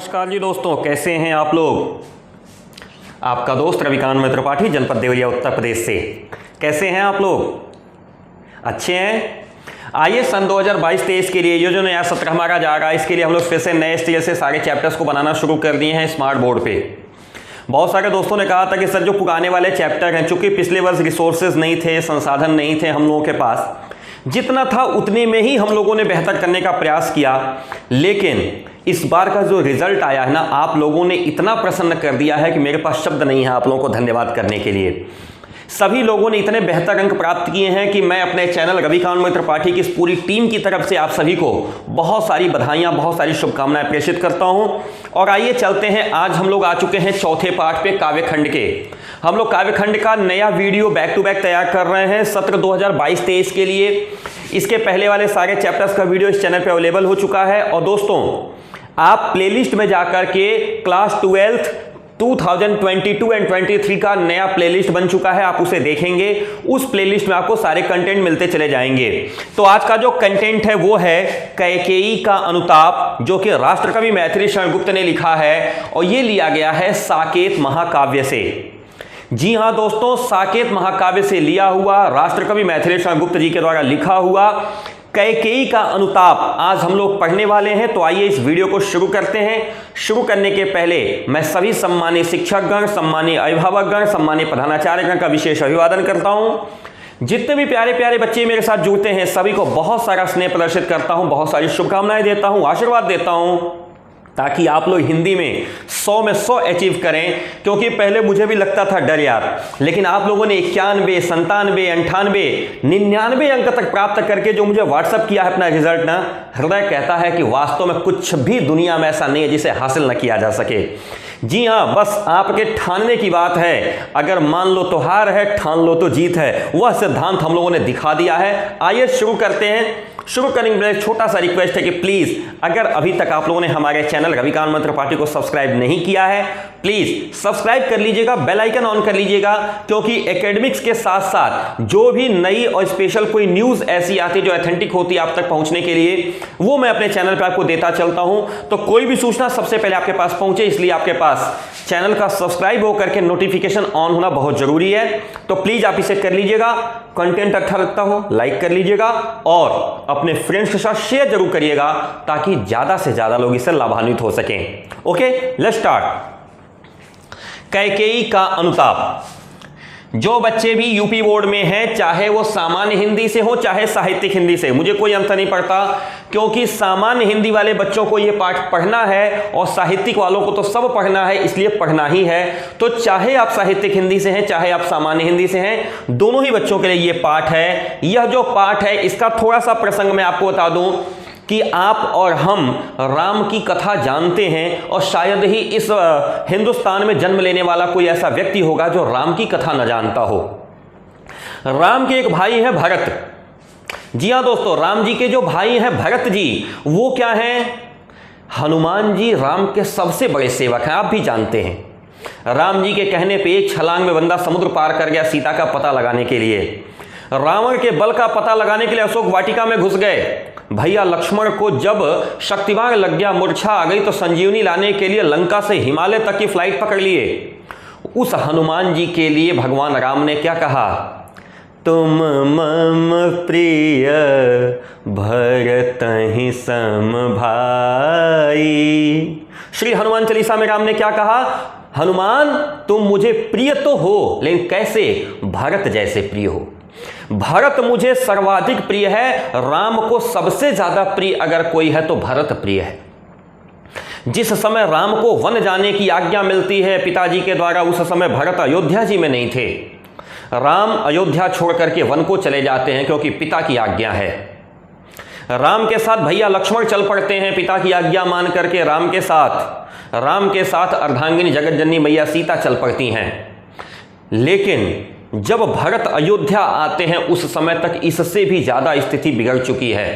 नमस्कार जी दोस्तों, कैसे हैं आप लोग। आपका दोस्त रविकांत त्रिपाठी, जनपद देवरिया, उत्तर प्रदेश से। कैसे हैं आप लोग? अच्छे हैं। आइए सन 2022-23 के लिए ये जो नया सत्र हमारा जा रहा है, इसके लिए हम लोग फिर से नए स्टेज से सारे चैप्टर्स को बनाना शुरू कर दिए हैं स्मार्ट बोर्ड पे। बहुत सारे दोस्तों ने कहा था कि सर जो पुराने वाले चैप्टर हैं, चूंकि पिछले वर्ष रिसोर्सेज नहीं थे, संसाधन नहीं थे हम लोगों के पास, जितना था उतने में ही हम लोगों ने बेहतर करने का प्रयास किया। लेकिन इस बार का जो रिजल्ट आया है ना, आप लोगों ने इतना प्रसन्न कर दिया है कि मेरे पास शब्द नहीं है आप लोगों को धन्यवाद करने के लिए। सभी लोगों ने इतने बेहतर अंक प्राप्त किए हैं कि मैं अपने चैनल रविकांत त्रिपाठी की इस पूरी टीम की तरफ से आप सभी को बहुत सारी बधाइयां, बहुत सारी शुभकामनाएं प्रेषित करता हूं। और आइए चलते हैं, आज हम लोग आ चुके हैं चौथे पार्ट पे, काव्यखंड के। हम लोग काव्यखंड का नया वीडियो बैक टू बैक तैयार कर रहे हैं सत्र 2022-23 के लिए। इसके पहले वाले सारे चैप्टर्स का वीडियो इस चैनल पे अवेलेबल हो चुका है। और दोस्तों, आप प्लेलिस्ट में जाकर के क्लास 12th 2022 एंड 23 का नया प्लेलिस्ट बन चुका है, आप उसे देखेंगे। उस प्लेलिस्ट में आपको सारे कंटेंट मिलते चले जाएंगे। तो आज का जो कंटेंट है वो है कैकेयी का अनुताप, जो कि राष्ट्रकवि मैथिली शरण गुप्त ने लिखा है और ये लिया गया है साकेत महाकाव्य से। जी हां दोस्तों, साकेत महाकाव्य से लिया हुआ, राष्ट्रकवि मैथिली शरण गुप्त जी के द्वारा लिखा हुआ कैकेयी का अनुताप आज हम लोग पढ़ने वाले हैं। तो आइए इस वीडियो को शुरू करते हैं। शुरू करने के पहले मैं सभी सम्मानित शिक्षकगण, सम्मानित अभिभावकगण, सम्मानित प्रधानाचार्यगण का विशेष अभिवादन करता हूं। जितने भी प्यारे प्यारे बच्चे मेरे साथ जुड़ते हैं सभी को बहुत सारा स्नेह प्रदर्शित करता हूं, बहुत सारी शुभकामनाएं देता हूं, आशीर्वाद देता हूं, ताकि आप लोग हिंदी में 100 में 100 अचीव करें। क्योंकि पहले मुझे भी लगता था डर यार, लेकिन आप लोगों ने 91, 97, 98, 99 अंक तक प्राप्त करके जो मुझे व्हाट्सअप किया है अपना रिजल्ट ना, हृदय कहता है कि वास्तव में कुछ भी दुनिया में ऐसा नहीं है जिसे हासिल न किया जा सके। जी हाँ, बस आपके ठानने की बात है। अगर मान लो तो हार है, ठान लो तो जीत है। वह सिद्धांत हम लोगों ने दिखा दिया है। आइए शुरू करते हैं। शुरू करने में छोटा सा रिक्वेस्ट है कि प्लीज, अगर अभी तक आप लोगों ने हमारे चैनल रविकांत त्रिपाठी को सब्सक्राइब नहीं किया है, प्लीज सब्सक्राइब कर लीजिएगा, बेल आइकन ऑन कर लीजिएगा। क्योंकि एकेडमिक्स के साथ साथ जो भी नई और स्पेशल कोई न्यूज ऐसी आती है जो ऑथेंटिक होती है आप तक पहुंचने के लिए, वो मैं अपने चैनल पर आपको देता चलता हूं। तो कोई भी सूचना सबसे पहले आपके पास पहुंचे, इसलिए आपके पास चैनल का सब्सक्राइब होकर के नोटिफिकेशन ऑन होना बहुत जरूरी है। तो प्लीज आप इसे कर लीजिएगा। कंटेंट अच्छा लगता हो लाइक कर लीजिएगा और अपने फ्रेंड्स के साथ शेयर जरूर करिएगा, ताकि ज्यादा से ज्यादा लोग इससे लाभान्वित हो सकें। Okay, let's start. कैकेयी का अनुताप। जो बच्चे भी यूपी बोर्ड में हैं, चाहे वो सामान्य हिंदी से हो चाहे साहित्यिक हिंदी से, मुझे कोई अंतर नहीं पड़ता। क्योंकि सामान्य हिंदी वाले बच्चों को ये पाठ पढ़ना है और साहित्यिक वालों को तो सब पढ़ना है, इसलिए पढ़ना ही है। तो चाहे आप साहित्यिक हिंदी से हैं चाहे आप सामान्य हिंदी से हैं, दोनों ही बच्चों के लिए ये पाठ है। यह जो पाठ है इसका थोड़ा सा प्रसंग मैं आपको बता दूं कि आप और हम राम की कथा जानते हैं और शायद ही इस हिंदुस्तान में जन्म लेने वाला कोई ऐसा व्यक्ति होगा जो राम की कथा न जानता हो। राम के एक भाई हैं भरत। जी हाँ दोस्तों, राम जी के जो भाई हैं भरत जी, वो क्या हैं? हनुमान जी राम के सबसे बड़े सेवक हैं, आप भी जानते हैं। राम जी के कहने पे एक छलांग में बंदा समुद्र पार कर गया सीता का पता लगाने के लिए। रावण के बल का पता लगाने के लिए अशोक वाटिका में घुस गए। भैया लक्ष्मण को जब शक्तिबाण लग गया, मूर्छा आ गई, तो संजीवनी लाने के लिए लंका से हिमालय तक की फ्लाइट पकड़ लिए। उस हनुमान जी के लिए भगवान राम ने क्या कहा? तुम मम प्रिय भरतहि सम भाई। श्री हनुमान चालीसा में राम ने क्या कहा? हनुमान तुम मुझे प्रिय तो हो, लेकिन कैसे? भरत जैसे प्रिय हो। भरत मुझे सर्वाधिक प्रिय है। राम को सबसे ज्यादा प्रिय अगर कोई है तो भरत प्रिय है। जिस समय राम को वन जाने की आज्ञा मिलती है पिताजी के द्वारा, उस समय भरत अयोध्या जी में नहीं थे। राम अयोध्या छोड़ करके वन को चले जाते हैं क्योंकि पिता की आज्ञा है। राम के साथ भैया लक्ष्मण चल पड़ते हैं पिता की आज्ञा मान करके। राम के साथ अर्धांगिनी जगत जननी मैया सीता चल पड़ती हैं। लेकिन जब भरत अयोध्या आते हैं उस समय तक इससे भी ज्यादा स्थिति बिगड़ चुकी है।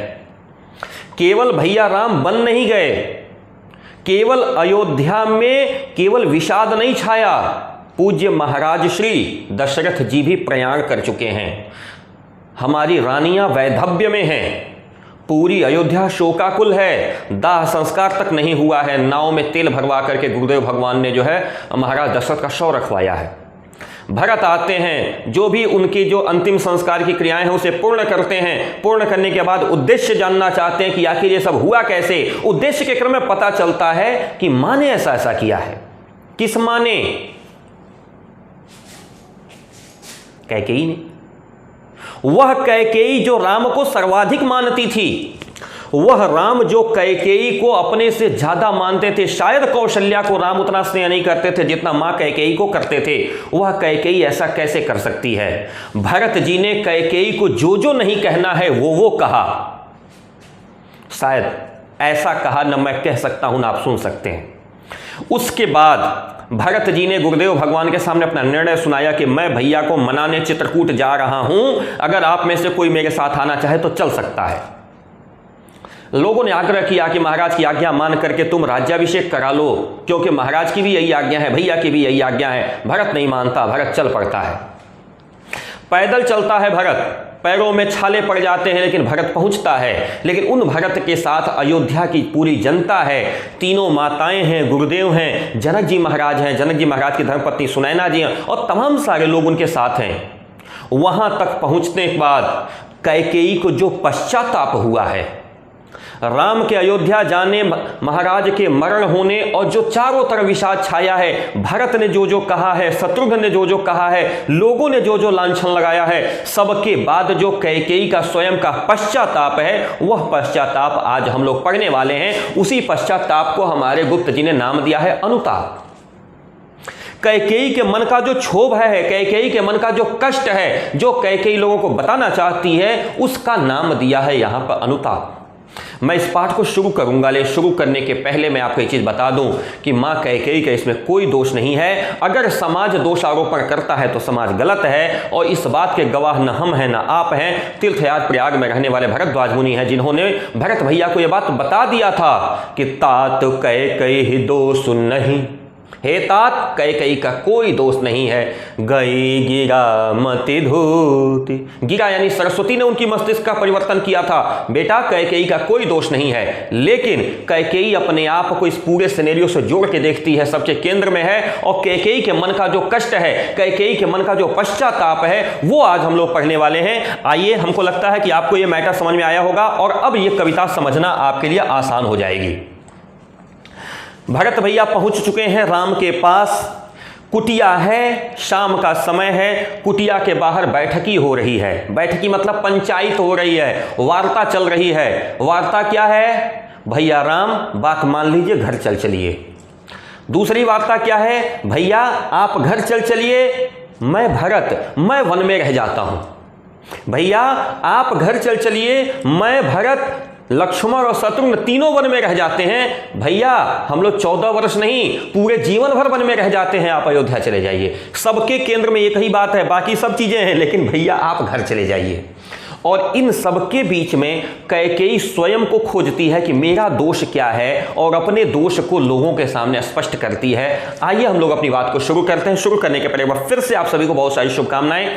केवल भैया राम बन नहीं गए, केवल अयोध्या में केवल विषाद नहीं छाया, पूज्य महाराज श्री दशरथ जी भी प्रयाण कर चुके हैं। हमारी रानियां वैधव्य में हैं, पूरी अयोध्या शोकाकुल है, दाह संस्कार तक नहीं हुआ है। नाव में तेल भरवा करके गुरुदेव भगवान ने जो है महाराज दशरथ का शव रखवाया है। भरत आते हैं, जो भी उनकी जो अंतिम संस्कार की क्रियाएं हैं उसे पूर्ण करते हैं। पूर्ण करने के बाद उद्देश्य जानना चाहते हैं कि आखिर ये सब हुआ कैसे। उद्देश्य के क्रम में पता चलता है कि मां ने ऐसा ऐसा किया है। किस मां ने? कैकेयी ने। वह कैकेयी जो राम को सर्वाधिक मानती थी, वह राम जो कैकेयी को अपने से ज्यादा मानते थे। शायद कौशल्या को राम उतना स्नेह नहीं करते थे जितना मां कैकेयी को करते थे। वह कैकेयी ऐसा कैसे कर सकती है? भरत जी ने कैकेयी को जो जो नहीं कहना है वो कहा। शायद ऐसा कहा, न मैं कह सकता हूं ना आप सुन सकते हैं। उसके बाद भरत जी ने गुरुदेव भगवान के सामने अपना निर्णय सुनाया कि मैं भैया को मनाने चित्रकूट जा रहा हूं, अगर आप में से कोई मेरे साथ आना चाहे तो चल सकता है। लोगों ने आग्रह किया कि महाराज की आज्ञा मान करके तुम राज्याभिषेक करा लो, क्योंकि महाराज की भी यही आज्ञा है, भैया की भी यही आज्ञा है। भरत नहीं मानता, भरत चल पड़ता है। पैदल चलता है भरत, पैरों में छाले पड़ जाते हैं, लेकिन भरत पहुंचता है। लेकिन उन भरत के साथ अयोध्या की पूरी जनता है, तीनों माताएं हैं, गुरुदेव हैं, जनक जी महाराज हैं, जनक जी महाराज की धर्मपत्नी सुनैना जी हैं, और तमाम सारे लोग उनके साथ हैं। वहां तक पहुंचने के बाद कैकेयी को जो पश्चाताप हुआ है, राम के अयोध्या जाने, महाराज के मरण होने, और जो चारों तरफ विषाद छाया है, भरत ने जो जो कहा है, शत्रुघ्न ने जो जो कहा है, लोगों ने जो जो लांछन लगाया है, सबके बाद जो कैकेयी का स्वयं का पश्चाताप है, वह पश्चाताप आज हम लोग पढ़ने वाले हैं। उसी पश्चाताप को हमारे गुप्त जी ने नाम दिया है अनुताप। कैकेयी के मन का जो क्षोभ है, कैकेयी के मन का जो कष्ट है, जो कैकेयी लोगों को बताना चाहती है, उसका नाम दिया है यहां पर अनुताप। मैं इस पाठ को शुरू करूंगा, लेकिन शुरू करने के पहले मैं आपको एक चीज बता दूं कि मां कैकेयी का इसमें कोई दोष नहीं है। अगर समाज दोषारोपण करता है तो समाज गलत है, और इस बात के गवाह न हम हैं न आप हैं। तीर्थयात्र प्रयाग में रहने वाले भरद्वाज मुनि हैं, जिन्होंने भरत भैया को यह बात बता दिया था कि तात कैकेयी दोष नहीं, हे तात कैकेयी का कोई दोष नहीं है। गई गिरा मति धूति, गिरा यानी सरस्वती ने उनकी मस्तिष्क का परिवर्तन किया था। बेटा कैकेयी का कोई दोष नहीं है। लेकिन कैकेयी अपने आप को इस पूरे सिनेरियो से जोड़ के देखती है, सबके केंद्र में है, और कैकेयी के मन का जो कष्ट है, कैकेयी के मन का जो पश्चाताप है, वो आज हम लोग पढ़ने वाले हैं। आइए, हमको लगता है कि आपको ये मैटर समझ में आया होगा, और अब ये कविता समझना आपके लिए आसान हो जाएगी। भरत भैया पहुंच चुके हैं राम के पास। कुटिया है, शाम का समय है, कुटिया के बाहर बैठकी हो रही है। बैठकी मतलब पंचायत हो रही है, वार्ता चल रही है। वार्ता क्या है? भैया राम बात मान लीजिए, घर चल चलिए। दूसरी वार्ता क्या है? भैया आप घर चल चलिए, मैं भरत मैं वन में रह जाता हूं। भैया आप घर चल चलिए, मैं भरत, लक्ष्मण और शत्रुघ्न तीनों वन में रह जाते हैं। भैया हम लोग 14 वर्ष नहीं, पूरे जीवन भर वन में रह जाते हैं, आप अयोध्या चले जाइए। सबके केंद्र में एक ही बात है, बाकी सब चीजें हैं, लेकिन भैया आप घर चले जाइए। और इन सबके बीच में कैकेयी स्वयं को खोजती है कि मेरा दोष क्या है, और अपने दोष को लोगों के सामने स्पष्ट करती है। आइए हम लोग अपनी बात को शुरू करते हैं। शुरू करने के पहले फिर से आप सभी को बहुत सारी शुभकामनाएं।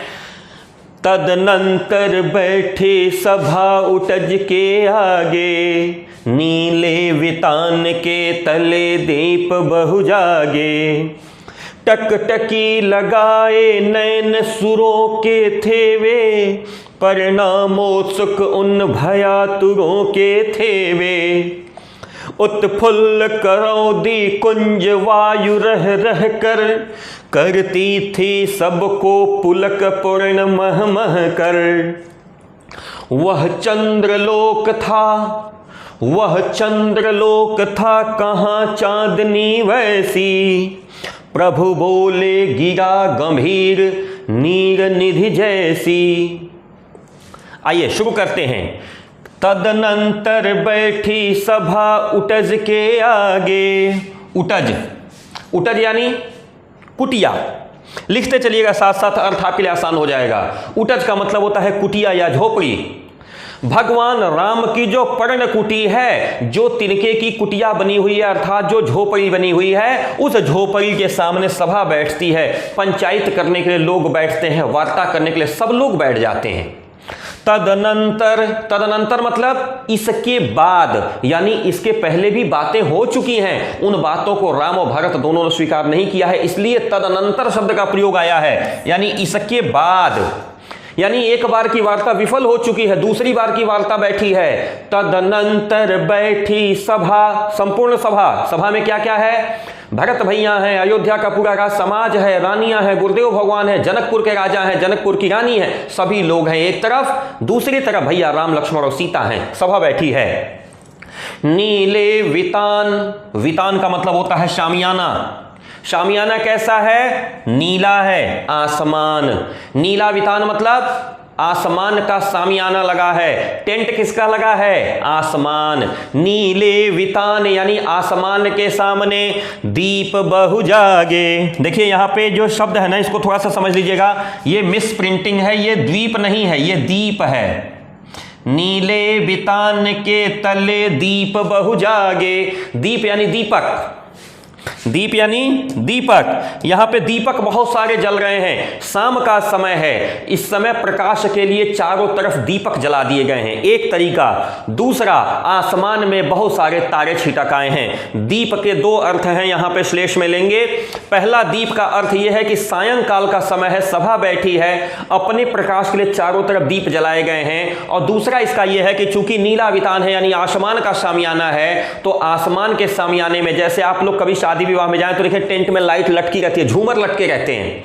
तदनंतर बैठे सभा उटज के आगे, नीले वितान के तले दीप बहु जागे। टकटकी लगाए नैन सुरों के थे वे, परिणामोत्सुक उन भयातुरों के थे वे। उत्फुल्ल करौदी कुंज वायु रह रह कर, करती थी सबको पुलक पूर्ण मह मह कर। वह चंद्रलोक था, वह चंद्रलोक था, कहाँ चांदनी वैसी। प्रभु बोले गिरा गंभीर नीर निधि जैसी। आइए शुरू करते हैं। तदनंतर बैठी सभा उटज के आगे। उटज, उटज यानी कुटिया। लिखते चलिएगा साथ साथ, अर्थ आपके लिए आसान हो जाएगा। उटज का मतलब होता है कुटिया या झोपड़ी। भगवान राम की जो पर्ण कुटी है, जो तिनके की कुटिया बनी हुई है, अर्थात जो झोपड़ी बनी हुई है, उस झोपड़ी के सामने सभा बैठती है। पंचायत करने के लिए लोग बैठते हैं, वार्ता करने के लिए सब लोग बैठ जाते हैं। तदनंतर, तदनंतर मतलब इसके बाद, यानी इसके पहले भी बातें हो चुकी हैं, उन बातों को राम और भरत दोनों ने स्वीकार नहीं किया है, इसलिए तदनंतर शब्द का प्रयोग आया है। यानी इसके बाद, यानी एक बार की वार्ता विफल हो चुकी है, दूसरी बार की वार्ता बैठी है। तदनंतर बैठी सभा, संपूर्ण सभा, सभा में क्या क्या है? भरत भैया हैं, अयोध्या का पूरा राज समाज है, रानियां हैं, गुरुदेव भगवान है, जनकपुर के राजा हैं, जनकपुर की रानी है, सभी लोग हैं एक तरफ, दूसरी तरफ भैया राम लक्ष्मण और सीता हैं, सभा बैठी है। नीले वितान, वितान का मतलब होता है शामियाना। शामियाना कैसा है? नीला है, आसमान। नीला वितान मतलब आसमान का सामियाना लगा है। टेंट किसका लगा है? आसमान। नीले वितान यानी आसमान के सामने दीप बहु जागे। देखिए यहां पे जो शब्द है ना, इसको थोड़ा सा समझ लीजिएगा, ये मिस प्रिंटिंग है, ये द्वीप नहीं है, ये दीप है। नीले वितान के तले दीप बहु जागे। दीप यानी दीपक, दीप यानी दीपक। यहां पे दीपक बहुत सारे जल रहे हैं, शाम का समय है, इस समय प्रकाश के लिए चारों तरफ दीपक जला दिए गए हैं, एक तरीका। दूसरा, आसमान में बहुत सारे तारे छिटक आए हैं। दीप के दो अर्थ हैं यहां पे श्लेष में लेंगे। पहला दीप का अर्थ यह है कि सायंकाल का समय है, सभा बैठी है, अपने प्रकाश के लिए चारों तरफ दीप जलाए गए हैं। और दूसरा इसका यह है कि चूंकि नीला वितान है यानी आसमान का सामियाना है, तो आसमान के सामियाने में, जैसे आप लोग कभी शादी विवाह में जाएं तो देखिए टेंट में लाइट लटकी रहती है, झूमर लटके रहते हैं,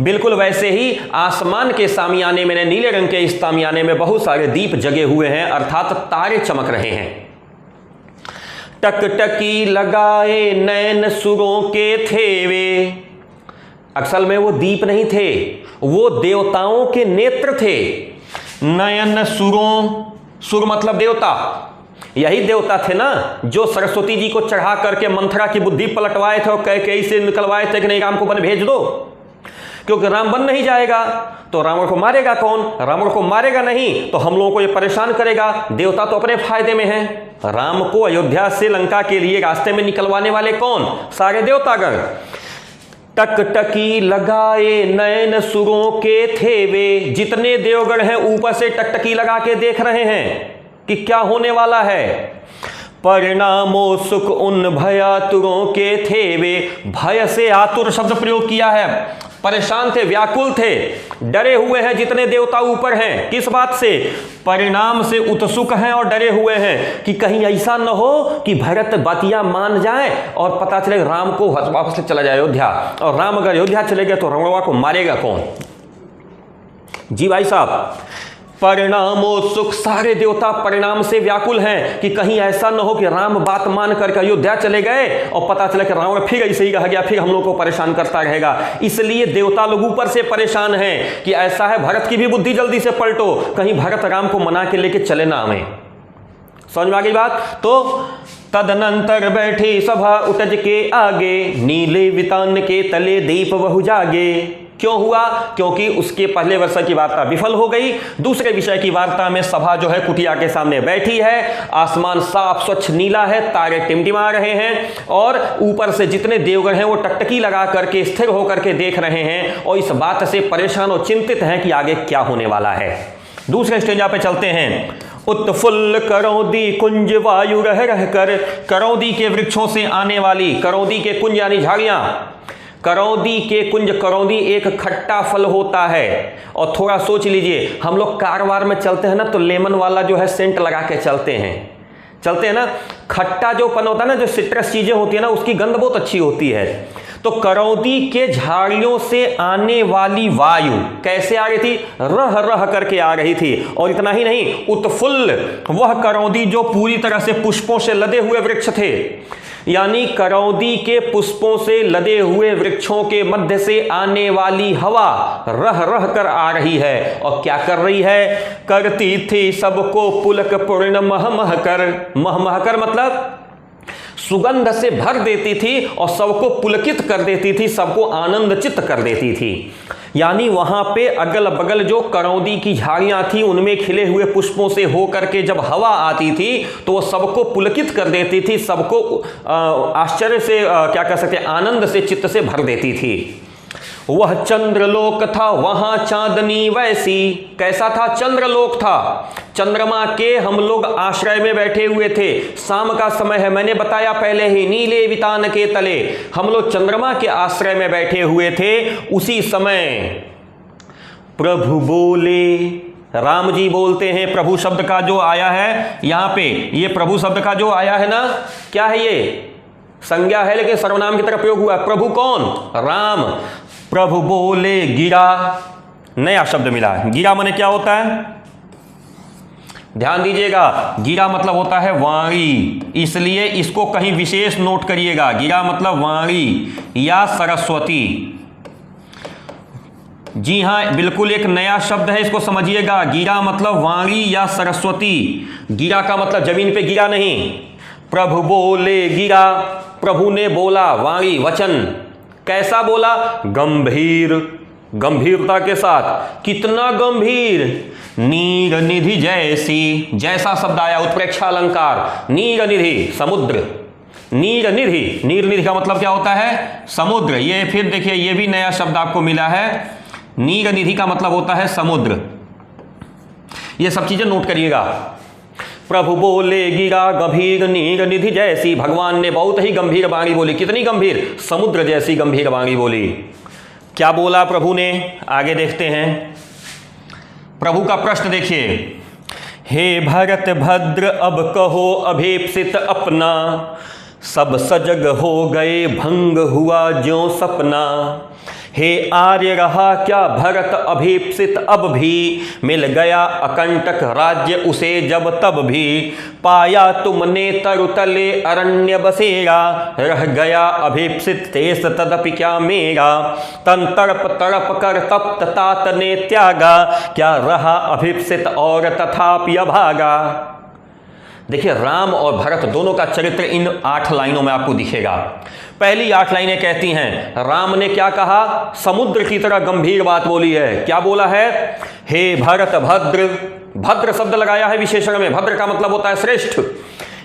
बिल्कुल वैसे ही आसमान के सामियाने में, नीले रंग के इस सामियाने में बहुत सारे दीप जगे हुए हैं, अर्थात तारे चमक रहे हैं। टकटकी लगाए नैन सुरों के थे वे। असल में वो दीप नहीं थे, वो देवताओं के नेत्र थे। नयन सुरों, सुर मतलब देवता, यही देवता थे ना जो सरस्वती जी को चढ़ा करके मंथरा की बुद्धि पलटवाए थे और कैकेयी से निकलवाए थे कि नहीं राम को वन भेज दो, क्योंकि राम वन नहीं जाएगा तो रावण को मारेगा कौन? रावण को मारेगा नहीं तो हम लोगों को ये परेशान करेगा। देवता तो अपने फायदे में हैं, राम को अयोध्या से लंका के लिए रास्ते में निकलवाने वाले कौन? सारे देवतागण। टकटकी लगाए नयन सुरों के थे वे, जितने देवगण हैं ऊपर से टकटकी लगा के देख रहे हैं कि क्या होने वाला है। परिणामो सुख उन भयातुरों के थे वे, भय से आतुर शब्द प्रयोग किया है, परेशान थे, व्याकुल थे, डरे हुए हैं जितने देवता ऊपर हैं। किस बात से? परिणाम से उत्सुक हैं और डरे हुए हैं कि कहीं ऐसा न हो कि भरत बतिया मान जाए और पता चले राम को वापस चला जाए अयोध्या, और राम अगर अयोध्या चले गए तो रावण को मारेगा कौन? जी भाई साहब, परिणामो सुख, सारे देवता परिणाम से व्याकुल हैं कि कहीं ऐसा न हो कि राम बात मान करके अयोध्या चले गए और पता चला कि रावण फिर ऐसे ही रह गया, फिर हम लोग को परेशान करता रहेगा। इसलिए देवता लोग ऊपर से परेशान हैं कि ऐसा है भरत की भी बुद्धि जल्दी से पलटो, कहीं भरत राम को मना के लेके चले ना हमें। समझ में आ गई बात? तो तदनंतर बैठी सभा उटज के आगे, नीले वितान के तले दीप बहु जागे। क्यों हुआ? क्योंकि उसके पहले वर्ष की वार्ता विफल हो गई। दूसरे विषय की वार्ता में सभा जो है कुटिया के सामने बैठी है, आसमान साफ स्वच्छ नीला है, तारे टिमटिमा रहे हैं और ऊपर से जितने देवगण हैं वो टकटकी लगा करके स्थिर होकर के देख रहे हैं और इस बात से परेशान और चिंतित हैं कि आगे क्या होने वाला है। दूसरे स्टेंजा पे चलते हैं। उत्फुल्ल करौदी कुंज वायु रह रह कर, करौदी के वृक्षों से आने वाली, करौदी के कुंज यानी झाड़ियां, करौदी के कुंज, करौदी एक खट्टा फल होता है। और थोड़ा सोच लीजिए, हम लोग कारवार में चलते हैं ना तो लेमन वाला जो है सेंट लगा के चलते हैं ना, खट्टा जो पन होता है ना, जो सिट्रस चीजें होती है ना, उसकी गंध बहुत अच्छी होती है। तो करौदी के झाड़ियों से आने वाली वायु कैसे आ रही थी? रह रह करके आ रही थी। और इतना ही नहीं, उत्फुल्ल, वह करौदी जो पूरी तरह से पुष्पों से लदे हुए वृक्ष थे, यानी करौदी के पुष्पों से लदे हुए वृक्षों के मध्य से आने वाली हवा रह रह कर आ रही है। और क्या कर रही है? करती थी सबको पुलक पूर्ण मह मह कर, मह मह कर मतलब सुगंध से भर देती थी और सबको पुलकित कर देती थी, सबको आनंदचित कर देती थी। यानी वहां पे अगल बगल जो करौदी की झाड़ियां थी उनमें खिले हुए पुष्पों से होकर के जब हवा आती थी तो वो सबको पुलकित कर देती थी, सबको आश्चर्य से क्या कह सकते, आनंद से, चित्त से भर देती थी। वह चंद्रलोक था वहां चांदनी वैसी। कैसा था? चंद्रलोक था, चंद्रमा के हम लोग आश्रय में बैठे हुए थे। शाम का समय है, मैंने बताया पहले ही, नीले वितान के तले हम लोग चंद्रमा के आश्रय में बैठे हुए थे। उसी समय प्रभु बोले, राम जी बोलते हैं। प्रभु शब्द का जो आया है यहां पे, ये प्रभु शब्द का जो आया है ना, क्या है? ये संज्ञा है लेकिन सर्वनाम की तरह प्रयोग हुआ। प्रभु कौन? राम। प्रभु बोले गिरा, नया शब्द मिला है। गिरा माने क्या होता है? ध्यान दीजिएगा, गिरा मतलब होता है वाणी, इसलिए इसको कहीं विशेष नोट करिएगा। गिरा मतलब वाणी या सरस्वती। जी हां, बिल्कुल एक नया शब्द है, इसको समझिएगा। गिरा मतलब वाणी या सरस्वती। गिरा का मतलब जमीन पे गिरा नहीं। प्रभु बोले गिरा, प्रभु ने बोला, वाणी वचन। कैसा बोला? गंभीर, गंभीरता के साथ। कितना गंभीर? नीर निधि जैसी, जैसा शब्द आया उत्प्रेक्षा अलंकार। नीर निधि समुद्र, नीर निधि, नीर निधि का मतलब क्या होता है? समुद्र। ये फिर देखिए, ये भी नया शब्द आपको मिला है। नीर निधि का मतलब होता है समुद्र। ये सब चीजें नोट करिएगा। प्रभु बोले गिरा गंभीर नीर निधि जैसी, भगवान ने बहुत ही गंभीर वाणी बोली। कितनी गंभीर? समुद्र जैसी गंभीर वाणी बोली। क्या बोला प्रभु ने? आगे देखते हैं। प्रभु का प्रश्न देखिए। हे भरत भद्र अब कहो अभीप्सित अपना, सब सजग हो गए भंग हुआ ज्यों सपना। हे आर्य रहा क्या भरत अभीप्सित अब भी, मिल गया अकंटक राज्य उसे जब तब भी। पाया तुमने तरुतले अरण्य बसेरा, रह गया अभीप्सित तेस तदपि क्या मेरा। तन तड़प तड़प कर तप्त तात ने त्यागा, क्या रहा अभीप्सित और तथापि अभागा। देखिए, राम और भरत दोनों का चरित्र इन 8 लाइनों में आपको दिखेगा। पहली 8 लाइनें कहती हैं, राम ने क्या कहा? समुद्र की तरह गंभीर बात बोली है। क्या बोला है? हे भरत भद्र, भद्र शब्द लगाया है विशेषण में। भद्र का मतलब होता है श्रेष्ठ।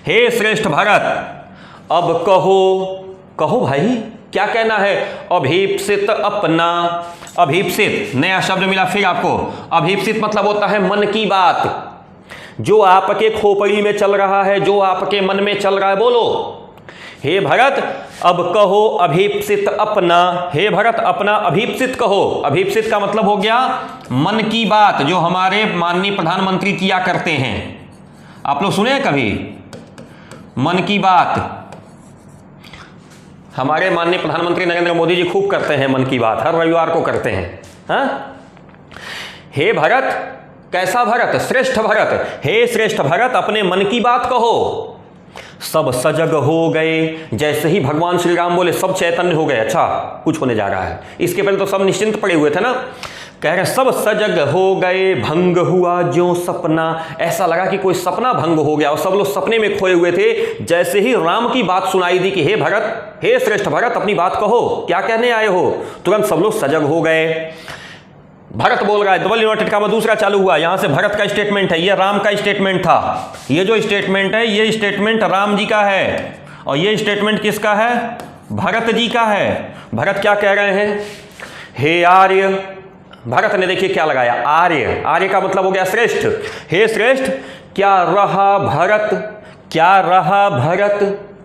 हे श्रेष्ठ भरत, अब कहो, कहो भाई, क्या कहना है? अभीप्सित अपना। अभीप्सित नया शब्द मिला फिर आपको। अभीप्सित मतलब होता है मन की बात, जो आपके खोपड़ी में चल रहा है, जो आपके मन में चल रहा है, बोलो। हे भरत अब कहो अभीप्सित अपना। हे भरत अपना अभीप्सित कहो। अभीप्सित का मतलब हो गया मन की बात, जो हमारे माननीय प्रधानमंत्री किया करते हैं। आप लोग सुने कभी मन की बात? हमारे माननीय प्रधानमंत्री नरेंद्र मोदी जी खूब करते हैं मन की बात, हर रविवार को करते हैं। हाँ? हे भरत, कैसा भरत? श्रेष्ठ भरत। हे श्रेष्ठ भरत, अपने मन की बात कहो। सब सजग हो गए, जैसे ही भगवान श्री राम बोले सब चैतन्य हो गए। अच्छा, कुछ होने जा रहा है। इसके पहले तो सब निश्चिंत पड़े हुए थे ना। कह रहे सब सजग हो गए भंग हुआ ज्यों सपना। ऐसा लगा कि कोई सपना भंग हो गया और सब लोग सपने में खोए हुए थे। जैसे ही राम की बात सुनाई दी कि हे भरत, हे श्रेष्ठ भरत, अपनी बात कहो, क्या कहने आए हो, तुरंत सब लोग सजग हो गए। भरत बोल रहा है, डबल इन्वर्टेड कॉमा दूसरा चालू हुआ। यहां से भरत का स्टेटमेंट है, यह राम का स्टेटमेंट था। ये जो स्टेटमेंट है, ये स्टेटमेंट राम जी का है और ये स्टेटमेंट किसका है? भरत जी का है। भरत क्या कह रहे हैं? हे आर्य, भरत ने देखिए क्या लगाया, आर्य। आर्य का मतलब हो गया श्रेष्ठ। हे श्रेष्ठ, क्या रहा भरत, क्या रहा भरत,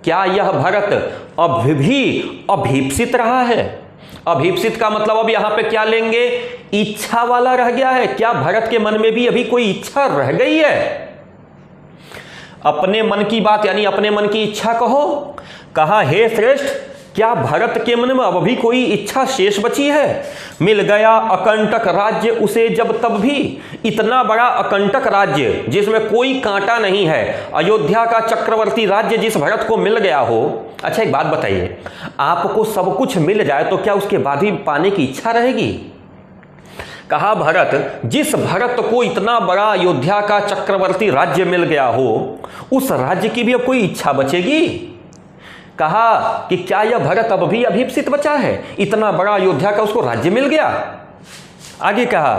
क्या यह भरत अब भी अभीप्सित रहा है? अभीप्सित का मतलब अब यहां पे क्या लेंगे? इच्छा वाला रह गया है। क्या भरत के मन में भी अभी कोई इच्छा रह गई है? अपने मन की बात यानी अपने मन की इच्छा कहो। कहा हे श्रेष्ठ, क्या भरत के मन में अब भी कोई इच्छा शेष बची है? मिल गया अकंटक राज्य उसे जब तब भी। इतना बड़ा अकंटक राज्य जिसमें कोई कांटा नहीं है, अयोध्या का चक्रवर्ती राज्य जिस भरत को मिल गया हो। अच्छा एक बात बताइए, आपको सब कुछ मिल जाए तो क्या उसके बाद भी पाने की इच्छा रहेगी? कहा भरत, जिस भरत को इतना बड़ा अयोध्या का चक्रवर्ती राज्य मिल गया हो, उस राज्य की भी अब कोई इच्छा बचेगी? कहा कि क्या यह भरत अब भी अभीप्सित बचा है? इतना बड़ा अयोध्या का उसको राज्य मिल गया। आगे कहा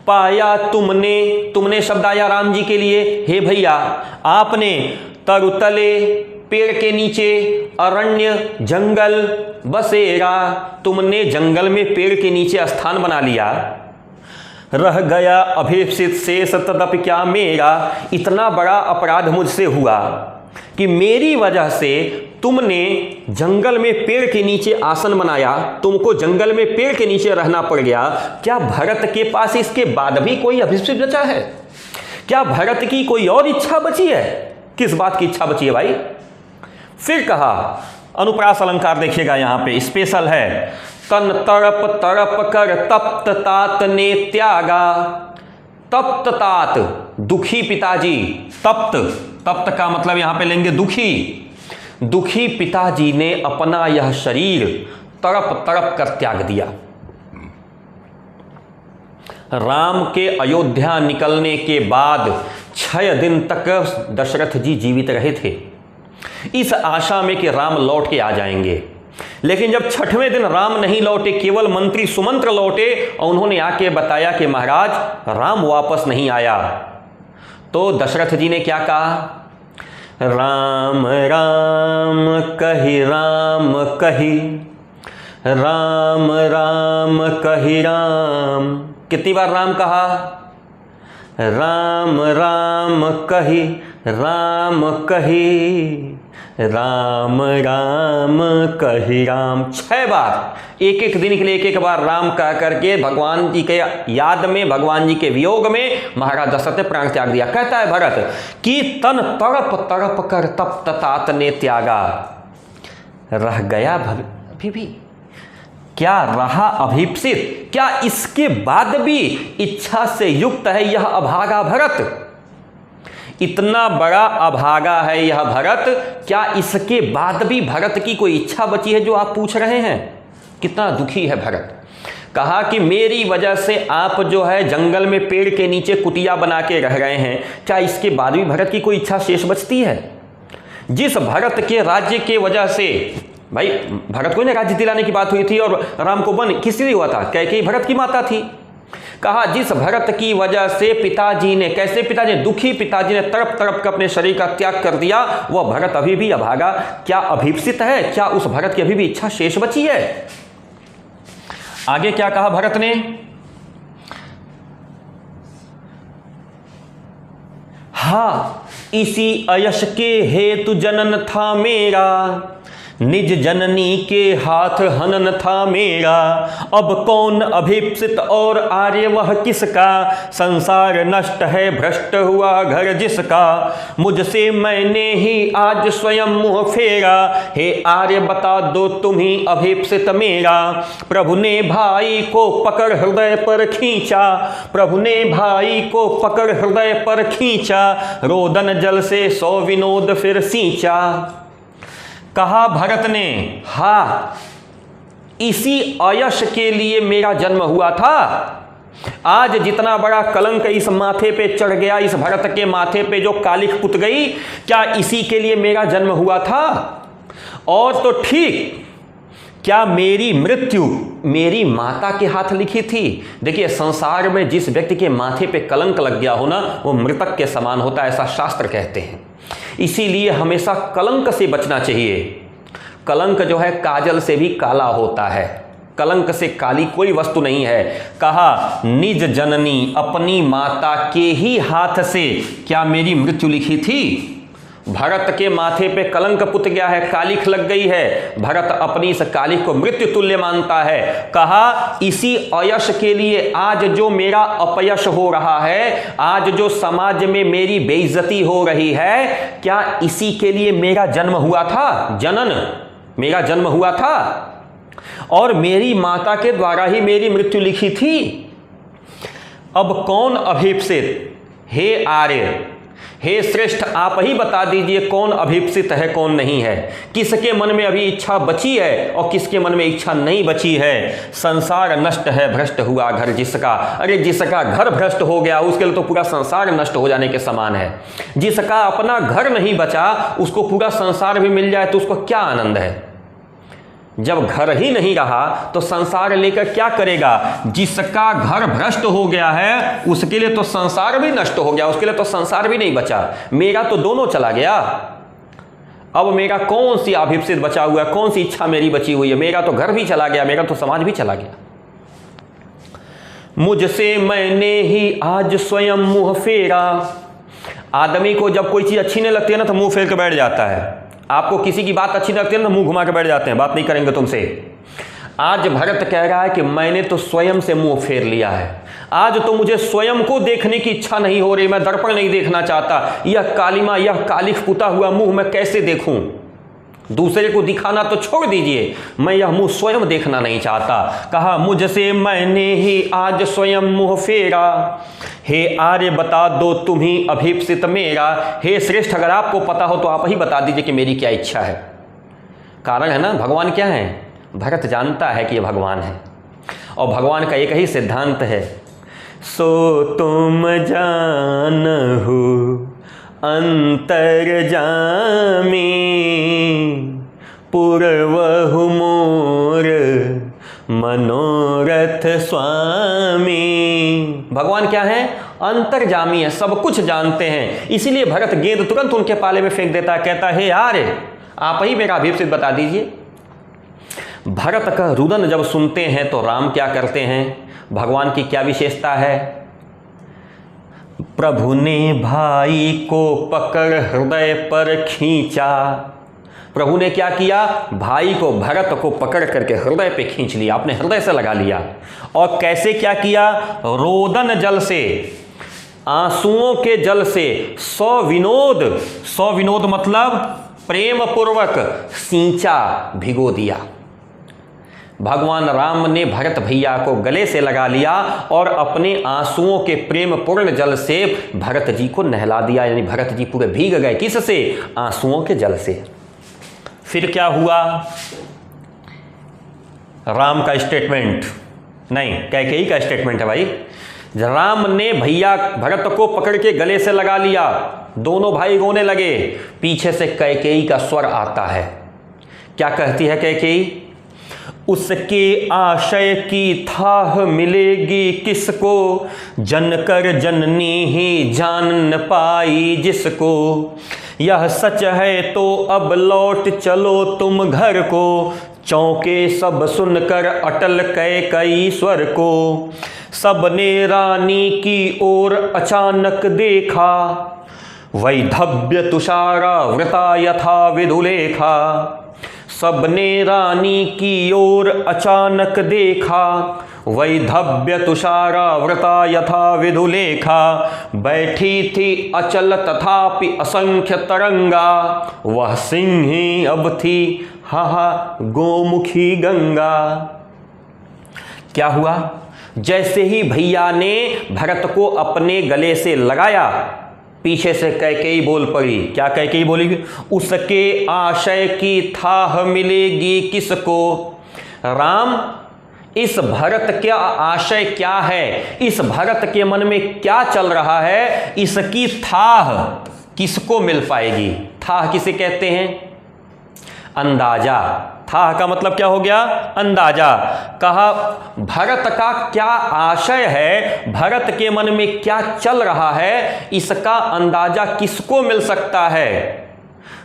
पाया तुमने, तुमने शब्द आया राम जी के लिए। हे भैया, आपने तरुतले, पेड़ के नीचे, अरण्य जंगल बसेरा, तुमने जंगल में पेड़ के नीचे स्थान बना लिया। रह गया अभिप्सित शेष तदपि क्या मेरा, इतना बड़ा अपराध मुझसे हुआ कि मेरी वजह से तुमने जंगल में पेड़ के नीचे आसन बनाया, तुमको जंगल में पेड़ के नीचे रहना पड़ गया। क्या भरत के पास इसके बाद भी कोई अभिप्सित बचा है? क्या भरत की कोई और इच्छा बची है? किस बात की इच्छा बची है भाई? फिर कहा, अनुप्रास अलंकार देखिएगा, यहां पे स्पेशल है। तन तड़प तड़प कर तप्त तात ने त्यागा, तप्त तात दुखी पिताजी, तप्त, तप्त का मतलब यहां पे लेंगे दुखी, दुखी पिताजी ने अपना यह शरीर तड़प तड़प कर त्याग दिया। राम के अयोध्या निकलने के बाद 6 दिन तक दशरथ जी जीवित रहे थे, इस आशा में कि राम लौट के आ जाएंगे। लेकिन जब 6वें दिन राम नहीं लौटे, केवल मंत्री सुमंत्र लौटे और उन्होंने आके बताया कि महाराज राम वापस नहीं आया, तो दशरथ जी ने क्या कहा? राम राम कहि राम कहि, राम राम कहि राम। कितनी बार राम कहा? राम राम कहि राम कहि, राम राम कहि राम। 6 बार, एक एक दिन के लिए एक एक बार राम कह करके भगवान जी के याद में, भगवान जी के वियोग में महाराज दशरथ ने प्राण त्याग दिया। कहता है भरत कि तन तड़प तड़प कर तप्त तात ने त्यागा। रह गया अभी भी, क्या रहा अभीप्सित? क्या इसके बाद भी इच्छा से युक्त है यह अभागा भरत? इतना बड़ा अभागा है यह भरत, क्या इसके बाद भी भरत की कोई इच्छा बची है जो आप पूछ रहे हैं? कितना दुखी है भरत। कहा कि मेरी वजह से आप जो है जंगल में पेड़ के नीचे कुटिया बना के रह रहे हैं, क्या इसके बाद भी भरत की कोई इच्छा शेष बचती है? जिस भरत के राज्य के वजह से, भाई भरत को ना राज्य दिलाने की बात हुई थी और राम को वन किस लिए हुआ था? कैकेयी भरत की माता थी। कहा जिस भरत की वजह से पिताजी ने, कैसे पिताजी ने, दुखी पिताजी ने तड़प तड़प कर अपने शरीर का त्याग कर दिया, वह भरत अभी भी अभागा। क्या अभीप्सित है? क्या उस भरत की अभी भी इच्छा शेष बची है? आगे क्या कहा भरत ने? हा इसी अयश के हेतु जनन था मेरा, निज जननी के हाथ हनन था मेरा। अब कौन अभिप्सित और आर्य वह किसका, संसार नष्ट है भ्रष्ट हुआ घर जिसका। मुझसे मैंने ही आज स्वयं मुँह फेरा, हे आर्य बता दो तुम ही अभिप्सित मेरा। प्रभु ने भाई को पकड़ हृदय पर खींचा, प्रभु ने भाई को पकड़ हृदय पर खींचा। रोदन जल से 100 विनोद फिर सींचा। कहा भरत ने, हा इसी अयश के लिए मेरा जन्म हुआ था। आज जितना बड़ा कलंक इस माथे पे चढ़ गया, इस भरत के माथे पे जो कालिख पुत गई, क्या इसी के लिए मेरा जन्म हुआ था? और तो ठीक, क्या मेरी मृत्यु मेरी माता के हाथ लिखी थी? देखिए संसार में जिस व्यक्ति के माथे पे कलंक लग गया हो ना, वो मृतक के समान होता है, ऐसा शास्त्र कहते हैं। इसीलिए हमेशा कलंक से बचना चाहिए। कलंक जो है काजल से भी काला होता है, कलंक से काली कोई वस्तु नहीं है। कहा निज जननी, अपनी माता के ही हाथ से क्या मेरी मृत्यु लिखी थी? भरत के माथे पे कलंक पुत गया है, कालिख लग गई है। भरत अपनी इस कालिख को मृत्यु तुल्य मानता है। कहा इसी अयश के लिए आज जो मेरा अपयश हो रहा है, आज जो समाज में मेरी बेइज्जती हो रही है, क्या इसी के लिए मेरा जन्म हुआ था? जनन, मेरा जन्म हुआ था और मेरी माता के द्वारा ही मेरी मृत्यु लिखी थी। अब कौन अभिप्सित? हे आर्य, हे श्रेष्ठ, आप ही बता दीजिए कौन अभिप्सित है कौन नहीं है, किसके मन में अभी इच्छा बची है और किसके मन में इच्छा नहीं बची है। संसार नष्ट है भ्रष्ट हुआ घर जिसका। अरे जिसका घर भ्रष्ट हो गया उसके लिए तो पूरा संसार नष्ट हो जाने के समान है। जिसका अपना घर नहीं बचा उसको पूरा संसार भी मिल जाए तो उसको क्या आनंद है? जब घर ही नहीं रहा तो संसार लेकर क्या करेगा? जिसका घर भ्रष्ट हो गया है उसके लिए तो संसार भी नष्ट हो गया, उसके लिए तो संसार भी नहीं बचा। मेरा तो दोनों चला गया। अब मेरा कौन सी अभिप्सित बचा हुआ है, कौन सी इच्छा मेरी बची हुई है? मेरा तो घर भी चला गया, मेरा तो समाज भी चला गया। मुझसे मैंने ही आज स्वयं मुंह फेरा। आदमी को जब कोई चीज़ अच्छी नहीं लगती है ना तो मुंह फेर के बैठ जाता है। आपको किसी की बात अच्छी लगती है ना तो मुंह घुमा के बैठ जाते हैं, बात नहीं करेंगे तुमसे। आज भरत कह रहा है कि मैंने तो स्वयं से मुंह फेर लिया है। आज तो मुझे स्वयं को देखने की इच्छा नहीं हो रही, मैं दर्पण नहीं देखना चाहता। यह कालिमा, यह कालिख पुता हुआ मुंह मैं कैसे देखूं? दूसरे को दिखाना तो छोड़ दीजिए, मैं यह मुंह स्वयं देखना नहीं चाहता। कहा मुझसे मैंने ही आज स्वयं मुंह फेरा। हे आर्य बता दो तुम ही अभीप्सित मेरा। हे श्रेष्ठ, अगर आपको पता हो तो आप ही बता दीजिए कि मेरी क्या इच्छा है। कारण है ना, भगवान क्या है? भरत जानता है कि ये भगवान है और भगवान का एक ही सिद्धांत है, सो तुम जानहु अंतर्जामी पूर्वहु मोर मनोरथ स्वामी। भगवान क्या है? अंतर्जामी है, सब कुछ जानते हैं। इसीलिए भरत गेंद तुरंत उनके पाले में फेंक देता है, कहता है हे आर्य, आप ही मेरा अभीप्सित बता दीजिए। भरत का रुदन जब सुनते हैं तो राम क्या करते हैं? भगवान की क्या विशेषता है? प्रभु ने भाई को पकड़ हृदय पर खींचा। प्रभु ने क्या किया? भाई को, भरत को पकड़ करके हृदय पे खींच लिया, अपने हृदय से लगा लिया। और कैसे क्या किया? रोदन जल से, आंसुओं के जल से, सविनोद मतलब प्रेम पूर्वक सींचा, भिगो दिया। भगवान राम ने भरत भैया को गले से लगा लिया और अपने आंसुओं के प्रेम पूर्ण जल से भरत जी को नहला दिया, यानी भरत जी पूरे भीग गए। किससे? आंसुओं के जल से। फिर क्या हुआ? राम का स्टेटमेंट नहीं, कैकेयी का स्टेटमेंट है भाई। राम ने भैया भरत को पकड़ के गले से लगा लिया, दोनों भाई रोने लगे। पीछे से कैकेयी का स्वर आता है। क्या कहती है कैकेयी? उसके आशय की थाह मिलेगी किसको, जनकर जननी ही जान न पाई जिसको। यह सच है तो अब लौट चलो तुम घर को, चौंके सब सुनकर अटल कैकेयी स्वर को। सबने रानी की ओर अचानक देखा, वैधव्य तुषारा व्रता यथा विधुलेखा। सबने रानी की ओर अचानक देखा, वैधव्य तुषारा व्रता यथा विधुलेखा। बैठी थी अचल तथापि असंख्य तरंगा, वह सिंही अब थी हाहा गोमुखी गंगा। क्या हुआ? जैसे ही भैया ने भरत को अपने गले से लगाया, पीछे से कैकेयी बोल पड़ी। क्या कैकेयी बोली? उसके आशय की थाह मिलेगी किसको। राम, इस भरत का आशय क्या है, इस भरत के मन में क्या चल रहा है, इसकी थाह किसको मिल पाएगी। थाह किसे कहते हैं? अंदाजा। थाह का मतलब क्या हो गया? अंदाजा। कहा भरत का क्या आशय है, भरत के मन में क्या चल रहा है, इसका अंदाजा किसको मिल सकता है?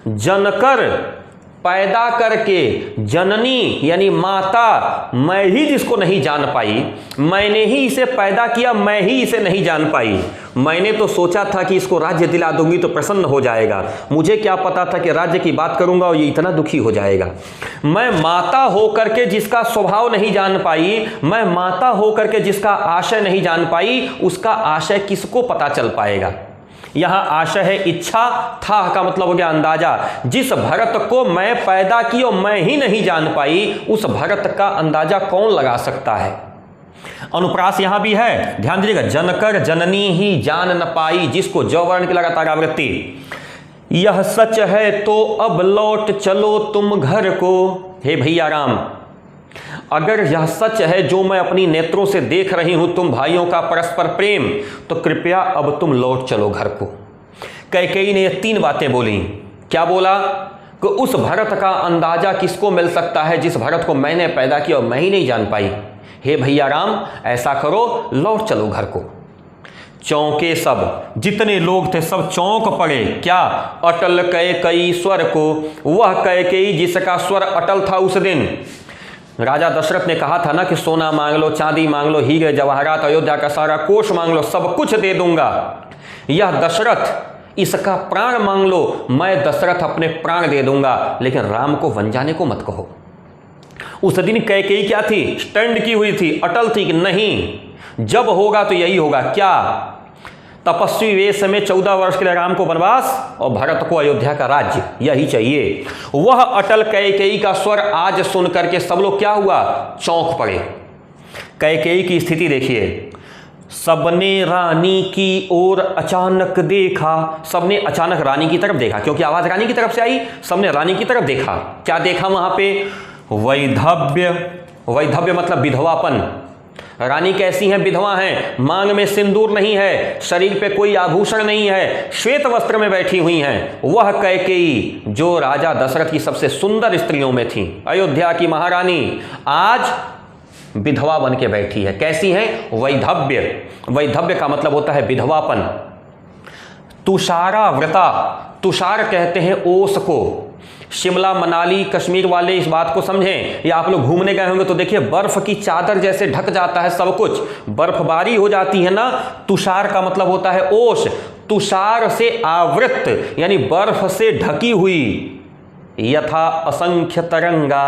जनकर पैदा करके जननी यानी माता मैं ही जिसको नहीं जान पाई, मैंने ही इसे पैदा किया, मैं ही इसे नहीं जान पाई। मैंने तो सोचा था कि इसको राज्य दिला दूंगी तो प्रसन्न हो जाएगा, मुझे क्या पता था कि राज्य की बात करूंगा और ये इतना दुखी हो जाएगा। मैं माता होकर के जिसका स्वभाव नहीं जान पाई, मैं माता होकर के जिसका आशय नहीं जान पाई, उसका आशय किसको पता चल पाएगा। यहां आशय है इच्छा, था का मतलब हो गया अंदाजा। जिस भरत को मैं पैदा की और मैं ही नहीं जान पाई, उस भरत का अंदाजा कौन लगा सकता है। अनुप्रास यहां भी है, ध्यान दीजिएगा। जनकर जननी ही जान न पाई, जिसको जो वर्ण की लगातार आवृत्ति। यह सच है तो अब लौट चलो तुम घर को। हे भैया राम, अगर यह सच है जो मैं अपनी नेत्रों से देख रही हूं, तुम भाइयों का परस्पर प्रेम, तो कृपया अब तुम लौट चलो घर को। कैकेयी ने ये 3 बातें बोली। क्या बोला? कि उस भरत का अंदाजा किसको मिल सकता है जिस भरत को मैंने पैदा किया और मैं ही नहीं जान पाई। हे भैया राम, ऐसा करो, लौट चलो घर को। चौंके सब, जितने लोग थे सब चौंक पड़े। क्या? अटल कैकेयी स्वर को, वह कैकेयी जिसका स्वर अटल था उस दिन। राजा दशरथ ने कहा था ना कि सोना मांग लो, चांदी मांग लो, हीरे जवाहरात, अयोध्या का सारा कोष मांग लो, सब कुछ दे दूंगा। यह दशरथ, इसका प्राण मांग लो, मैं दशरथ अपने प्राण दे दूंगा, लेकिन राम को वन जाने को मत कहो। उस दिन कैकेयी क्या थी? स्टैंड की हुई थी, अटल थी कि नहीं, जब होगा तो यही होगा। क्या? तपस्वी वेश में 14 वर्ष के लिए राम को वनवास और भरत को अयोध्या का राज्य, यही चाहिए। वह अटल कैकेयी का स्वर आज सुन करके सब लोग क्या हुआ? चौंक पड़े। कैकेयी की स्थिति देखिए, सबने रानी की ओर अचानक देखा, सबने अचानक रानी की तरफ देखा, क्योंकि आवाज रानी की तरफ से आई, सबने रानी की तरफ देखा। क्या देखा वहां पे? वैधव्य। वैधव्य मतलब विधवापन। रानी कैसी हैं? विधवा हैं, मांग में सिंदूर नहीं है, शरीर पे कोई आभूषण नहीं है, श्वेत वस्त्र में बैठी हुई हैं। वह कैकेयी जो राजा दशरथ की सबसे सुंदर स्त्रियों में थी, अयोध्या की महारानी, आज विधवा बन के बैठी है। कैसी है? वैधव्य। वैधव्य का मतलब होता है विधवापन। तुषाराव्रता, तुषार कहते हैं ओस को। शिमला, मनाली, कश्मीर वाले इस बात को समझें, या आप लोग घूमने गए होंगे तो देखिए बर्फ की चादर जैसे ढक जाता है सब कुछ, बर्फबारी हो जाती है ना। तुषार का मतलब होता है ओस। तुषार से आवृत यानी बर्फ से ढकी हुई। यथा असंख्य तरंगा,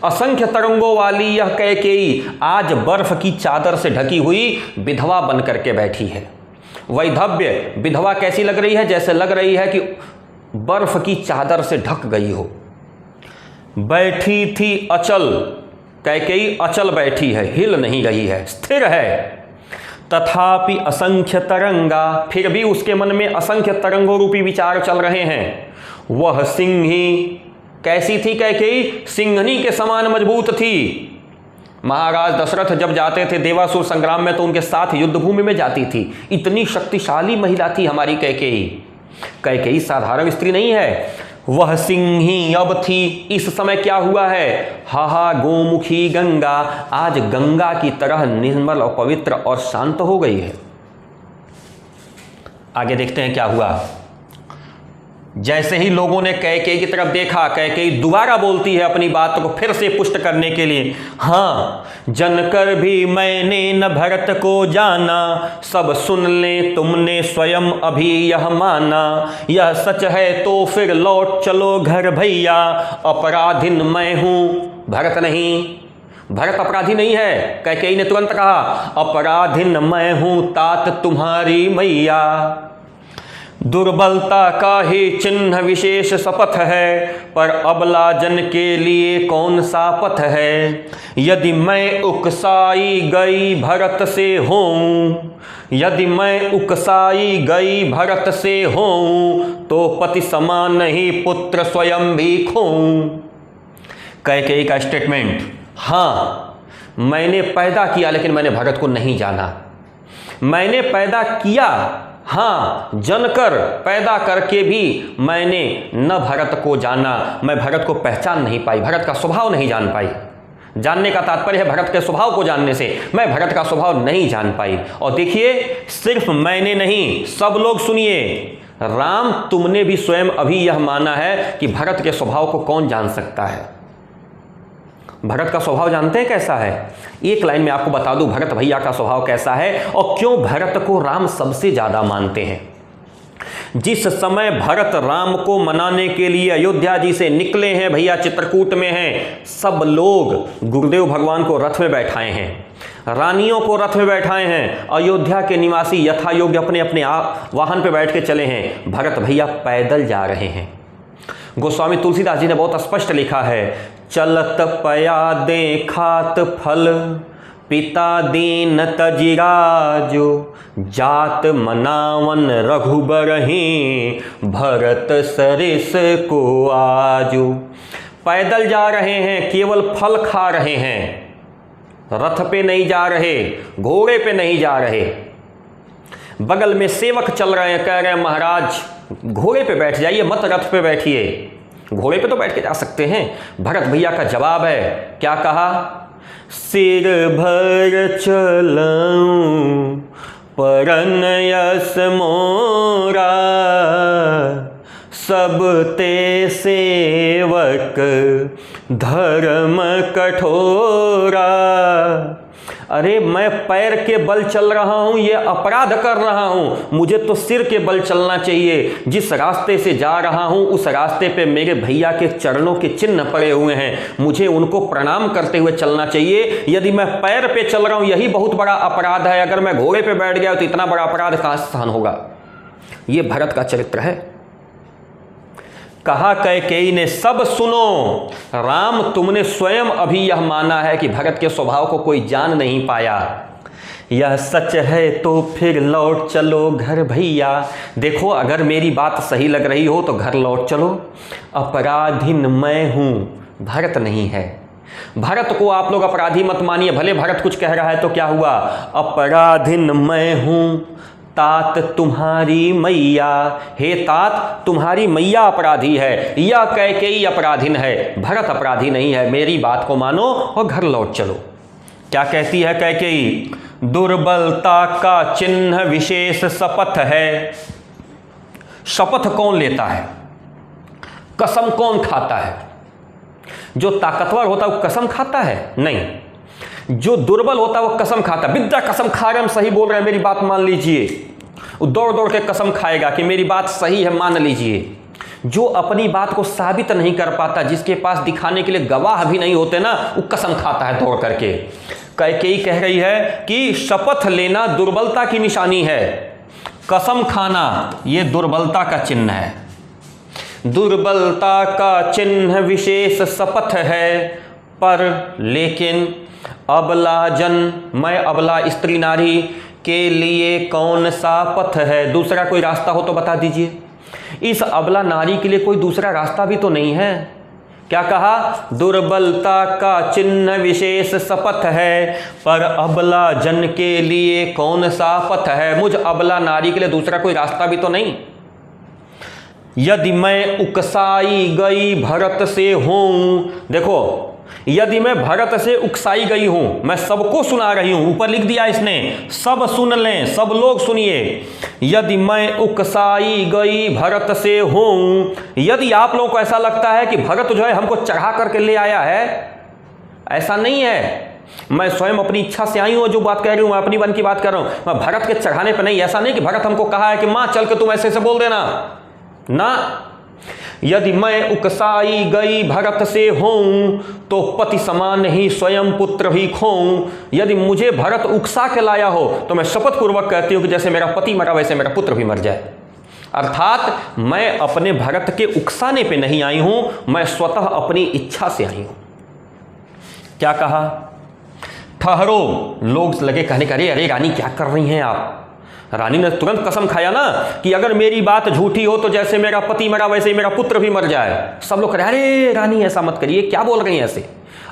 असंख्य तरंगों वाली यह कैकेयी आज बर्फ की चादर से ढकी हुई विधवा बन करके बैठी है। वैधव्य, विधवा कैसी लग रही है? जैसे लग रही है कि बर्फ की चादर से ढक गई हो। बैठी थी अचल, कैकेयी अचल बैठी है, हिल नहीं रही है, स्थिर है। तथापि असंख्य तरंगा, फिर भी उसके मन में असंख्य तरंगों रूपी विचार चल रहे हैं। वह सिंही, कैसी थी कैकेयी? सिंहनी के समान मजबूत थी। महाराज दशरथ जब जाते थे देवासुर संग्राम में तो उनके साथ युद्ध भूमि में जाती थी। इतनी शक्तिशाली महिला थी हमारी कैकेयी। कैकेयी साधारण स्त्री नहीं है। वह सिंही अब थी। इस समय क्या हुआ है? हाहा गोमुखी गंगा, आज गंगा की तरह निर्मल और पवित्र और शांत हो गई है। आगे देखते हैं क्या हुआ। जैसे ही लोगों ने कैकेयी की तरफ देखा, कैकेयी दोबारा बोलती है अपनी बात को फिर से पुष्ट करने के लिए। हाँ, जनकर भी मैंने न भरत को जाना, सब सुन ले तुमने स्वयं अभी यह माना। यह सच है तो फिर लौट चलो घर भैया, अपराधिन मैं हूँ भरत नहीं। भरत अपराधी नहीं है। कैकेयी ने तुरंत कहा, अपराधिन मैं हूँ तात तुम्हारी मैया। दुर्बलता का ही चिन्ह विशेष शपथ है, पर अबला जन के लिए कौन सा पथ है। यदि मैं उकसाई गई भरत से हूँ, यदि मैं उकसाई गई भरत से हूँ, तो पति समान ही पुत्र स्वयं भी खोऊं। कैकेयी का स्टेटमेंट, हाँ मैंने पैदा किया लेकिन मैंने भरत को नहीं जाना। मैंने पैदा किया, हाँ जनकर पैदा करके भी मैंने न भरत को जाना, मैं भरत को पहचान नहीं पाई, भरत का स्वभाव नहीं जान पाई। जानने का तात्पर्य है भरत के स्वभाव को जानने से, मैं भरत का स्वभाव नहीं जान पाई। और देखिए सिर्फ मैंने नहीं, सब लोग सुनिए, राम तुमने भी स्वयं अभी यह माना है कि भरत के स्वभाव को कौन जान सकता है। भरत का स्वभाव जानते हैं कैसा है? एक लाइन में आपको बता दूं भरत भैया का स्वभाव कैसा है और क्यों भरत को राम सबसे ज्यादा मानते हैं। जिस समय भरत राम को मनाने के लिए अयोध्या जी से निकले हैं भैया, चित्रकूट में हैं, सब लोग गुरुदेव भगवान को रथ में बैठाए हैं, रानियों को रथ में बैठाए हैं, अयोध्या के निवासी यथा योग्य अपने अपने वाहन पे बैठ के चले हैं, भरत भैया पैदल जा रहे हैं। गोस्वामी तुलसीदास जी ने बहुत स्पष्ट लिखा है, चलत पया दे खात फल, पिता दीन तजिराजो, जात मनावन रघुबरहि, भरत सरिस को आजो। पैदल जा रहे हैं, केवल फल खा रहे हैं, रथ पे नहीं जा रहे, घोड़े पे नहीं जा रहे। बगल में सेवक चल रहे हैं, कह रहे हैं महाराज घोड़े पे बैठ जाइए, मत रथ पे बैठिए। घोड़े पे तो बैठ के जा सकते हैं। भरत भैया का जवाब है, क्या कहा? सिर भर चलऊं परन यस मोरा सब ते सेवक धर्म कठोरा। अरे मैं पैर के बल चल रहा हूं, ये अपराध कर रहा हूं, मुझे तो सिर के बल चलना चाहिए। जिस रास्ते से जा रहा हूं उस रास्ते पे मेरे भैया के चरणों के चिन्ह पड़े हुए हैं, मुझे उनको प्रणाम करते हुए चलना चाहिए। यदि मैं पैर पे चल रहा हूं यही बहुत बड़ा अपराध है, अगर मैं घोड़े पे बैठ गया तो इतना बड़ा अपराध कहां से सहन होगा। यह भरत का चरित्र है। कहा कैकेयी ने, सब सुनो राम, तुमने स्वयं अभी यह माना है कि भरत के स्वभाव को कोई जान नहीं पाया। यह सच है तो फिर लौट चलो घर भैया। देखो अगर मेरी बात सही लग रही हो तो घर लौट चलो। अपराधीन मैं हूं, भरत नहीं है। भरत को आप लोग अपराधी मत मानिए, भले भरत कुछ कह रहा है तो क्या हुआ। अपराधीन मैं हूं, तात तुम्हारी मैया। हे तात, तुम्हारी मैया अपराधी है, यह कैकेयी अपराधीन है, भरत अपराधी नहीं है। मेरी बात को मानो और घर लौट चलो। क्या कहती है कैकेयी, दुर्बलता का चिन्ह विशेष शपथ है। शपथ कौन लेता है, कसम कौन खाता है। जो ताकतवर होता है वो कसम खाता है नहीं, जो दुर्बल होता है वो कसम खाता है। विद्या कसम खा रहे, हम सही बोल रहे हैं, मेरी बात मान लीजिए। वो दौड़ दौड़ के कसम खाएगा कि मेरी बात सही है, मान लीजिए। जो अपनी बात को साबित नहीं कर पाता, जिसके पास दिखाने के लिए गवाह भी नहीं होते ना, वो कसम खाता है दौड़ करके। कैकेयी कह रही है कि शपथ लेना दुर्बलता की निशानी है, कसम खाना ये दुर्बलता का चिन्ह है। दुर्बलता का चिन्ह विशेष शपथ है, पर लेकिन अबला जन, मैं अबला स्त्री नारी के लिए कौन सा पथ है। दूसरा कोई रास्ता हो तो बता दीजिए। इस अबला नारी के लिए कोई दूसरा रास्ता भी तो नहीं है। क्या कहा, दुर्बलता का चिन्ह विशेष शपथ है, पर अबला जन के लिए कौन सा पथ है। मुझ अबला नारी के लिए दूसरा कोई रास्ता भी तो नहीं। यदि मैं उकसाई गई भरत से हूं, देखो यदि मैं भरत से उकसाई गई हूं, मैं सबको सुना रही हूं, ऊपर लिख दिया इसने, सब सुन लें, सब लोग सुनिए। यदि मैं उकसाई गई भरत से हूं, यदि आप लोगों को ऐसा लगता है कि भरत जो है हमको चढ़ा करके ले आया है, ऐसा नहीं है। मैं स्वयं अपनी इच्छा से आई हूं, जो बात कह रही हूं मैं अपनी मन की बात कर रहा हूं, मैं भरत के चढ़ाने पर नहीं। ऐसा नहीं कि भरत हमको कहा है कि मां चल के तुम ऐसे बोल देना ना। यदि मैं उकसाई गई भरत से हूं, तो पति समान ही स्वयं पुत्र भी खोऊं। यदि मुझे भरत उकसा के लाया हो तो मैं शपथ पूर्वक कहती हूं कि जैसे मेरा पति मरा वैसे मेरा पुत्र भी मर जाए। अर्थात मैं अपने भरत के उकसाने पे नहीं आई हूं, मैं स्वतः अपनी इच्छा से आई हूं। क्या कहा, ठहरो। लोग लगे कहने का, अरे रानी क्या कर रही हैं आप। रानी ने तुरंत कसम खाया ना कि अगर मेरी बात झूठी हो तो जैसे मेरा पति मरा वैसे ही मेरा पुत्र भी मर जाए। सब लोग कह रहे अरे रानी ऐसा मत करिए, क्या बोल रही हैं ऐसे।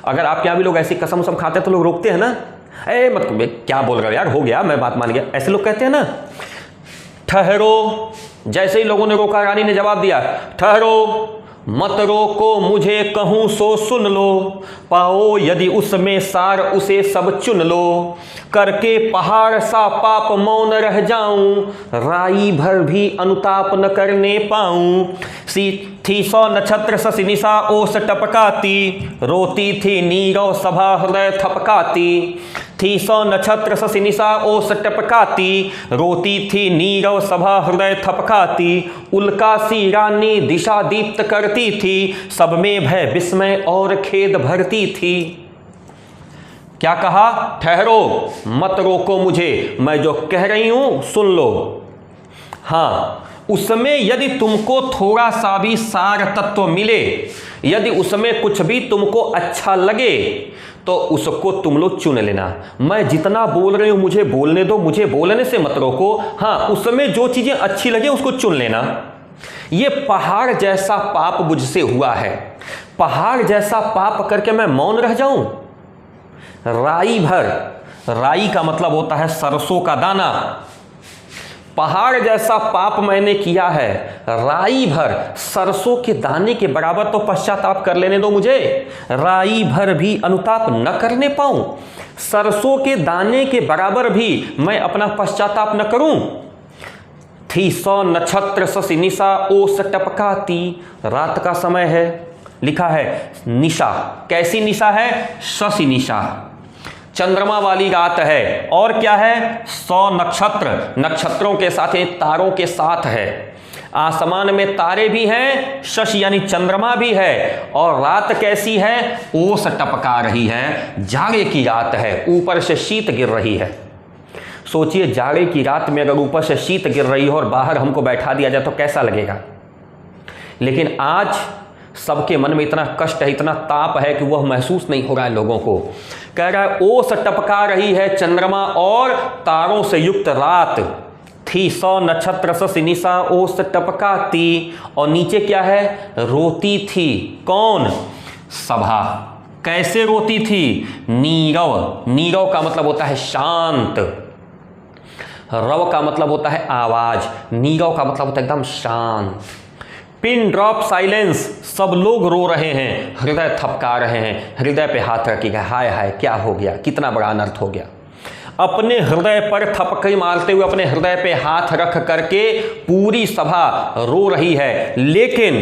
अगर आपके यहाँ भी लोग ऐसी कसम उसम खाते हैं तो लोग रोकते हैं ना, ए मत क्या बोल रहे हो यार, हो गया मैं बात मान गया, ऐसे लोग कहते हैं ना। ठहरो। जैसे ही लोगों ने रोका, रानी ने जवाब दिया, ठहरो मत रोको मुझे कहूं सो सुन लो, पाओ यदि उसमें सार उसे सब चुन लो। करके पहाड़ सा पाप मौन रह जाऊं, राई भर भी अनुताप न करने पाऊं। थी 100 नक्षत्र शशि निशा ओस टपकाती, रोती थी नीरव सभा हृदय थपकाती। थी 100 नक्षत्र शशि निशा ओस टपकाती, रोती थी नीरव सभा हृदय थपकाती। उल्का सी रानी दिशा दीप्त करती थी, सब में भय विस्मय और खेद भरती थी। क्या कहा, ठहरो मत रोको मुझे, मैं जो कह रही हूं सुन लो। हाँ, उसमें यदि तुमको थोड़ा सा भी सार तत्व मिले, यदि उसमें कुछ भी तुमको अच्छा लगे तो उसको तुम लोग चुन लेना। मैं जितना बोल रही हूं मुझे बोलने दो, मुझे बोलने से मत रोको। हाँ, उसमें जो चीजें अच्छी लगे उसको चुन लेना। ये पहाड़ जैसा पाप मुझसे हुआ है, पहाड़ जैसा पाप करके मैं मौन रह जाऊं। राई भर, राई का मतलब होता है सरसों का दाना, पहाड़ जैसा पाप मैंने किया है, राई भर सरसों के दाने के बराबर तो पश्चाताप कर लेने दो मुझे, राई भर भी अनुताप न करने पाऊं, सरसों के दाने के बराबर भी मैं अपना पश्चाताप न करूं। थी सौ नक्षत्र ससी निशा ओस टपकाती, रात का समय है, लिखा है निशा, कैसी निशा है? शशि निशा, चंद्रमा वाली रात है, और क्या है? 100 नक्षत्र, नक्षत्रों के साथ तारों के साथ है, आसमान में तारे भी हैं, शशि यानी चंद्रमा भी है, और रात कैसी है? ओस टपका रही है, जाड़े की रात है, ऊपर से शीत गिर रही है। सोचिए जाड़े की रात में अगर ऊपर से शीत गिर रही हो और बाहर हमको बैठा दिया जाए तो कैसा लगेगा। लेकिन आज सबके मन में इतना कष्ट है, इतना ताप है कि वह महसूस नहीं हो रहा है लोगों को। कह रहा है ओस टपका रही है चंद्रमा और तारों से युक्त रात, थी 100 नक्षत्र ससी निशा ओस टपकाती, और नीचे क्या है? रोती थी। कौन? सभा। कैसे रोती थी? नीरव, नीरव का मतलब होता है शांत, रव का मतलब होता है आवाज, नीरव का मतलब होता है एकदम शांत। पिन ड्रॉप साइलेंस, सब लोग रो रहे हैं, हृदय थपका रहे हैं, हृदय पे हाथ रखिएगा, हाय हाय क्या हो गया, कितना बड़ा अनर्थ हो गया। अपने हृदय पर थपकी मारते हुए अपने हृदय पे हाथ रख करके पूरी सभा रो रही है, लेकिन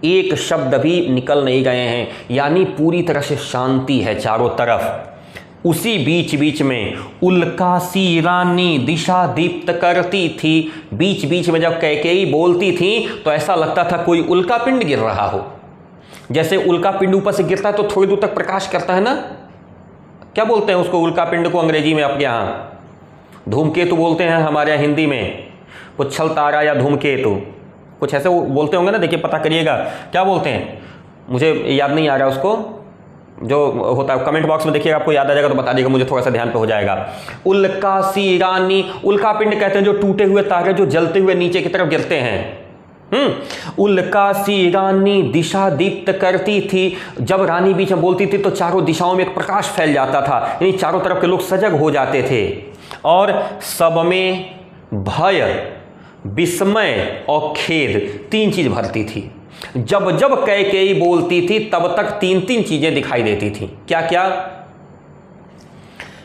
एक शब्द भी निकल नहीं गए हैं, यानी पूरी तरह से शांति है चारों तरफ। उसी बीच बीच में उल्कासी रानी दिशा दीप्त करती थी, बीच बीच में जब कैकेयी बोलती थी तो ऐसा लगता था कोई उल्का पिंड गिर रहा हो। जैसे उल्का पिंड ऊपर से गिरता है तो थोड़ी दूर तक प्रकाश करता है ना, क्या बोलते हैं उसको उल्का पिंड को अंग्रेजी में? आपके यहाँ धूमकेतु बोलते हैं, हमारे यहाँ हिंदी में पुच्छल तारा या धूमकेतु, कुछ ऐसे बोलते होंगे ना, देखिए पता करिएगा क्या बोलते हैं, मुझे याद नहीं आ रहा उसको, जो होता है कमेंट बॉक्स में देखिएगा, आपको याद आ जाएगा तो बता दीजिएगा, मुझे थोड़ा सा ध्यान पे हो जाएगा। उल्कासी रानी, उल्का पिंड कहते हैं जो टूटे हुए तारे जो जलते हुए नीचे की तरफ गिरते हैं। उल्कासी रानी दिशा दीप्त करती थी, जब रानी बीच में बोलती थी तो चारों दिशाओं में एक प्रकाश फैल जाता था, यानी चारों तरफ के लोग सजग हो जाते थे, और सब में भय, विस्मय और खेद, तीन चीज भरती थी। जब जब कैकेयी बोलती थी तब तक तीन तीन चीजें दिखाई देती थी। क्या क्या?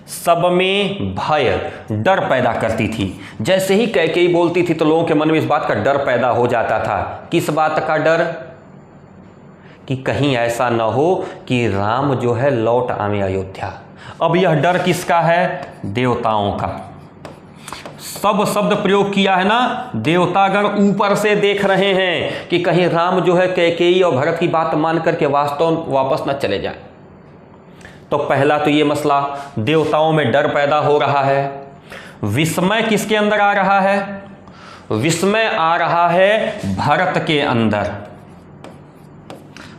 सब में भय, डर पैदा करती थी। जैसे ही कैकेयी बोलती थी तो लोगों के मन में इस बात का डर पैदा हो जाता था। किस बात का डर? कि कहीं ऐसा न हो कि राम जो है लौट आवे अयोध्या। अब यह डर किसका है? देवताओं का। सब शब्द प्रयोग किया है ना, देवतागण ऊपर से देख रहे हैं कि कहीं राम जो है कैकेयी और भरत की बात मान करके वास्तव वापस न चले जाए। तो पहला तो ये मसला, देवताओं में डर पैदा हो रहा है। विस्मय किसके अंदर आ रहा है? विस्मय आ रहा है भरत के अंदर।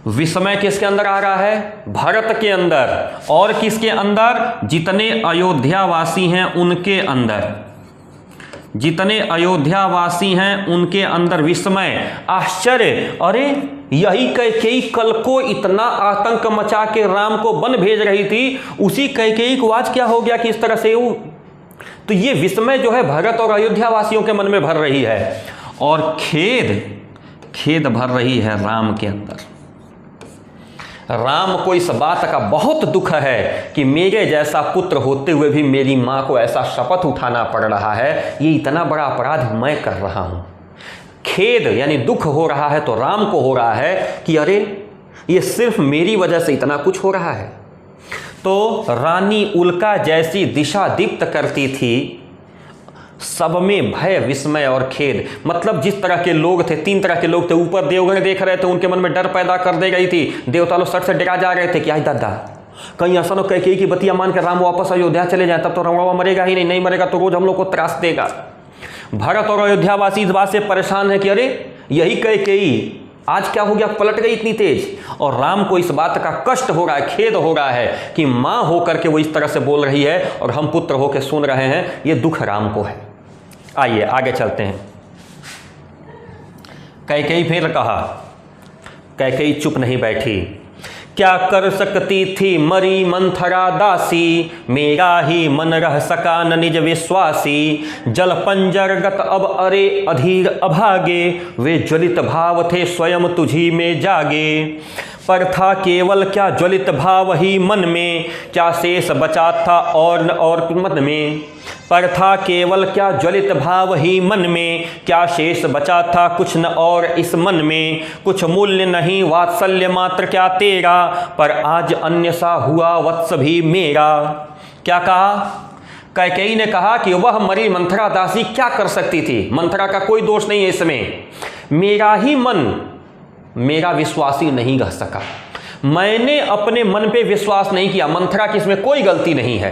विस्मय किसके अंदर आ रहा है? भरत के अंदर। और किसके अंदर? जितने अयोध्यावासी हैं उनके अंदर, जितने अयोध्यावासी हैं उनके अंदर विस्मय, आश्चर्य, अरे यही कैकेयी कल को इतना आतंक मचा के राम को वन भेज रही थी, उसी कैकेयी को आज क्या हो गया कि इस तरह से वो। तो ये विस्मय जो है भरत और अयोध्यावासियों के मन में भर रही है, और खेद भर रही है राम के अंदर। राम को इस बात का बहुत दुख है कि मेरे जैसा पुत्र होते हुए भी मेरी मां को ऐसा शपथ उठाना पड़ रहा है, ये इतना बड़ा अपराध मैं कर रहा हूं। खेद यानी दुख हो रहा है तो राम को हो रहा है कि अरे ये सिर्फ मेरी वजह से इतना कुछ हो रहा है। तो रानी उल्का जैसी दिशा दीप्त करती थी, सब में भय, विस्मय और खेद। मतलब जिस तरह के लोग थे, तीन तरह के लोग थे। ऊपर देवगण देख रहे थे, उनके मन में डर पैदा कर दे गई थी। देवता लोग सट से डरा जा रहे थे कि आई दादा कहीं ऐसा न कैकेयी की बतिया मान कर राम वापस अयोध्या चले जाए, तब तो रावण मरेगा ही नहीं मरेगा तो रोज हम लोग को त्रास देगा। भरत और अयोध्यावासी इस बात से परेशान है कि अरे यही कैकेयी आज क्या हो गया, पलट गई इतनी तेज। और राम को इस बात का कष्ट हो रहा है, खेद हो रहा है कि मां होकर के वो इस तरह से बोल रही है और हम पुत्र होकर सुन रहे हैं। ये दुख राम को है। आइए आगे चलते हैं। कैकेयी फिर कहा, कैकेयी चुप नहीं बैठी। क्या कर सकती थी मरी मंथरा दासी, मेरा ही मन रह सका न निज विश्वासी। जल पंजरगत अब अरे अधीर अभागे, वे ज्वलित भाव थे स्वयं तुझी में जागे। पर था केवल क्या ज्वलित भाव ही मन में, क्या शेष बचा था और मन में। पर था केवल क्या ज्वलित भाव ही मन में, क्या शेष बचा था कुछ न और इस मन में। कुछ मूल्य नहीं वात्सल्य मात्र क्या तेरा, पर आज अन्य सा हुआ वत्स भी मेरा। क्या कहा? कैकेयी ने कहा कि वह मरी मंथरा दासी क्या कर सकती थी, मंथरा का कोई दोष नहीं है इसमें। मेरा ही मन मेरा विश्वासी नहीं रह सका, मैंने अपने मन पे विश्वास नहीं किया, मंथरा की इसमें कोई गलती नहीं है।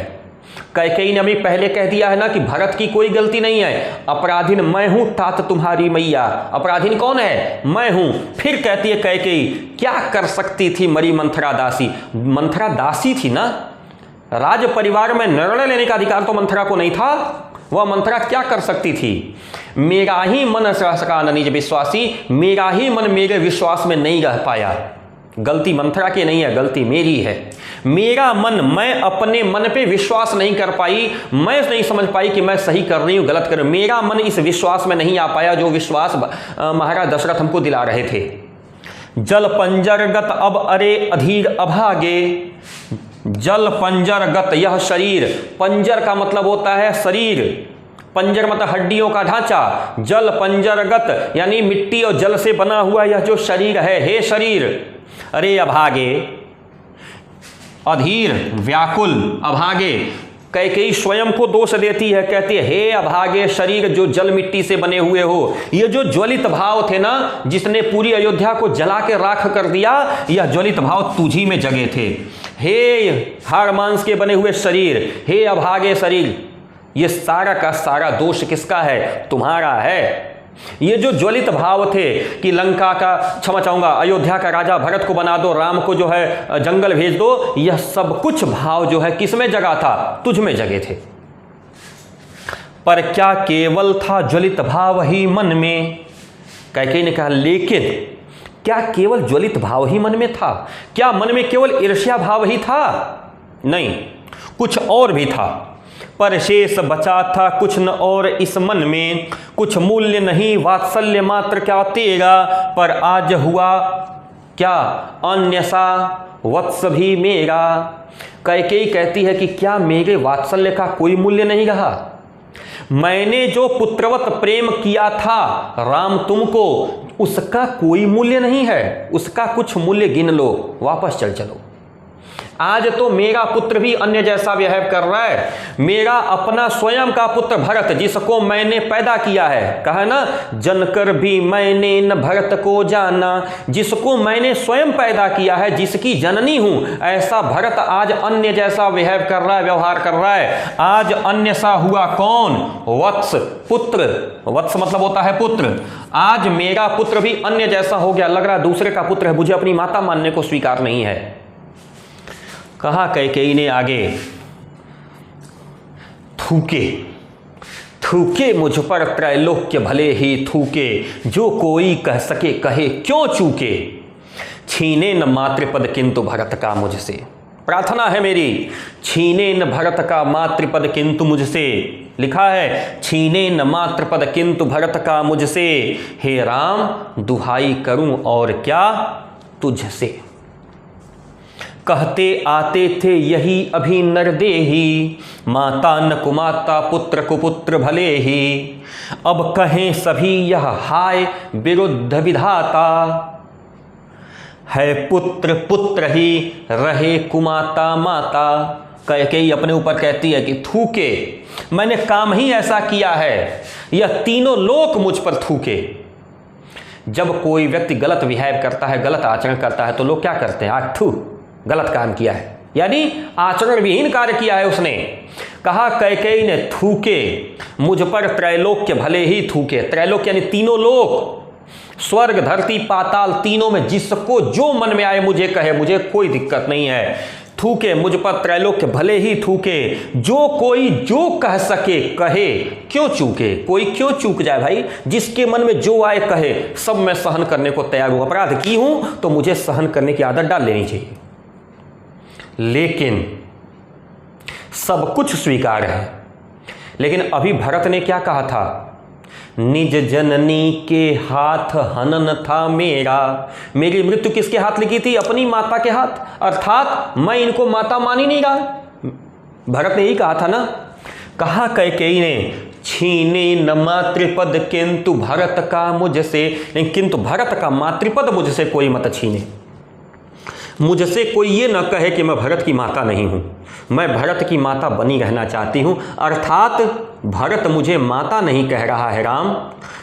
कैकेयी ने अभी पहले कह दिया है ना कि भरत की कोई गलती नहीं है, अपराधीन मैं हूं तात तुम्हारी मैया। अपराधीन कौन है? मैं हूं। फिर कहती है कैकेयी, क्या कर सकती थी मरी मंथरा दासी। मंथरा दासी थी ना, राज परिवार में निर्णय लेने का अधिकार तो मंथरा को नहीं था, वह मंथरा क्या कर सकती थी। मेरा ही मन रह सका न निज विश्वासी, मेरा ही मन मेरे विश्वास में नहीं रह पाया। गलती मंथरा की नहीं है, गलती मेरी है। मेरा मन, मैं अपने मन पे विश्वास नहीं कर पाई, मैं नहीं समझ पाई कि मैं सही कर रही हूं गलत कर रही हूं। मेरा मन इस विश्वास में नहीं आ पाया जो विश्वास महाराज दशरथ हमको दिला रहे थे। जल पंजरगत अब अरे अधीर अभागे। जल पंजरगत, यह शरीर, पंजर का मतलब होता है शरीर, पंजर मतलब हड्डियों का ढांचा। जल पंजरगत यानी मिट्टी और जल से बना हुआ यह जो शरीर है, हे शरीर, अरे अभागे, अधीर व्याकुल, अभागे। कैकेयी स्वयं को दोष देती है, कहती है हे अभागे शरीर जो जल मिट्टी से बने हुए हो। ये जो ज्वलित भाव थे ना, जिसने पूरी अयोध्या को जला के राख कर दिया, यह ज्वलित भाव तुझी में जगे थे। हे हाड़ मांस के बने हुए शरीर, हे अभागे शरीर, ये सारा का सारा दोष किसका है? तुम्हारा है। ये जो ज्वलित भाव थे कि लंका का, क्षमा चाहूंगा, अयोध्या का राजा भरत को बना दो, राम को जो है जंगल भेज दो, यह सब कुछ भाव जो है किस में जगा था? तुझ में जगे थे। पर क्या केवल था ज्वलित भाव ही मन में? कैकेयी ने कहा लेकिन क्या केवल ज्वलित भाव ही मन में था? क्या मन में केवल ईर्ष्या भाव ही था? नहीं, कुछ और भी था। पर शेष बचा था कुछ न और इस मन में, कुछ मूल्य नहीं वात्सल्य मात्र क्या तेरा, पर आज हुआ क्या अन्य सा वत्स भी मेरा। कैकेयी कहती है कि क्या मेरे वात्सल्य का कोई मूल्य नहीं रहा? मैंने जो पुत्रवत प्रेम किया था राम तुमको, उसका कोई मूल्य नहीं है, उसका कुछ मूल्य गिन लो, वापस चलो। आज तो मेरा पुत्र भी अन्य जैसा व्यवहार कर रहा है। मेरा अपना स्वयं का पुत्र भरत, जिसको मैंने पैदा किया है, कहा ना जनकर भी मैंने न भरत को जाना, जिसको मैंने स्वयं पैदा किया है, जिसकी जननी हूं, ऐसा भरत आज अन्य जैसा व्यवहार कर रहा है। आज अन्य सा हुआ कौन? वत्स, पुत्र। वत्स मतलब होता है पुत्र। आज मेरा पुत्र भी अन्य जैसा हो गया, लग रहा दूसरे का पुत्र है, मुझे अपनी माता मानने को स्वीकार नहीं है। कहा कैकेयी ने आगे, थूके मुझ पर त्रैलोक्य भले ही थूके, जो कोई कह सके कहे क्यों चूके। छीने न मातृपद किंतु भरत का मुझसे, प्रार्थना है मेरी, छीने न भरत का मातृपद किंतु मुझसे। लिखा है छीने न मातृपद किंतु भरत का मुझसे, हे राम दुहाई करूं और क्या तुझसे। कहते आते थे यही अभी नरदेही, माता न कुमाता पुत्र कुपुत्र भले ही। अब कहें सभी यह हाय विरुद्ध विधाता, है पुत्र पुत्र ही रहे कुमाता माता। कैकेयी अपने ऊपर कहती है कि थूके, मैंने काम ही ऐसा किया है, यह तीनों लोक मुझ पर थूके। जब कोई व्यक्ति गलत बिहेव करता है, गलत आचरण करता है, तो लोग क्या करते हैं? आज थू, गलत काम किया है, यानी आचरण विहीन कार्य किया है उसने। कहा कैकेयी ने थूके मुझ पर त्रैलोक्य भले ही थूके। त्रैलोक्य यानी तीनों लोक, स्वर्ग धरती पाताल, तीनों में जिसको जो मन में आए मुझे कहे, मुझे कोई दिक्कत नहीं है। थूके मुझ पर त्रैलोक्य भले ही थूके, जो कोई जो कह सके कहे क्यों चूके। कोई क्यों चूक जाए भाई, जिसके मन में जो आए कहे, सब मैं सहन करने को तैयार हूं। अपराध की हूं तो मुझे सहन करने की आदत डाल लेनी चाहिए। लेकिन सब कुछ स्वीकार है। लेकिन अभी भरत ने क्या कहा था? निज जननी के हाथ हनन था मेरा। मेरी मृत्यु किसके हाथ लिखी थी? अपनी माता के हाथ। अर्थात मैं इनको माता मान ही नहीं रहा। भरत ने यही कहा था ना। कहा कैकेयी ने, छीने न मातृपद किंतु भरत का मुझसे, किंतु भरत का मातृपद मुझसे कोई मत छीने। मुझसे कोई ये न कहे कि मैं भरत की माता नहीं हूं, मैं भरत की माता बनी रहना चाहती हूं। अर्थात भरत मुझे माता नहीं कह रहा है राम,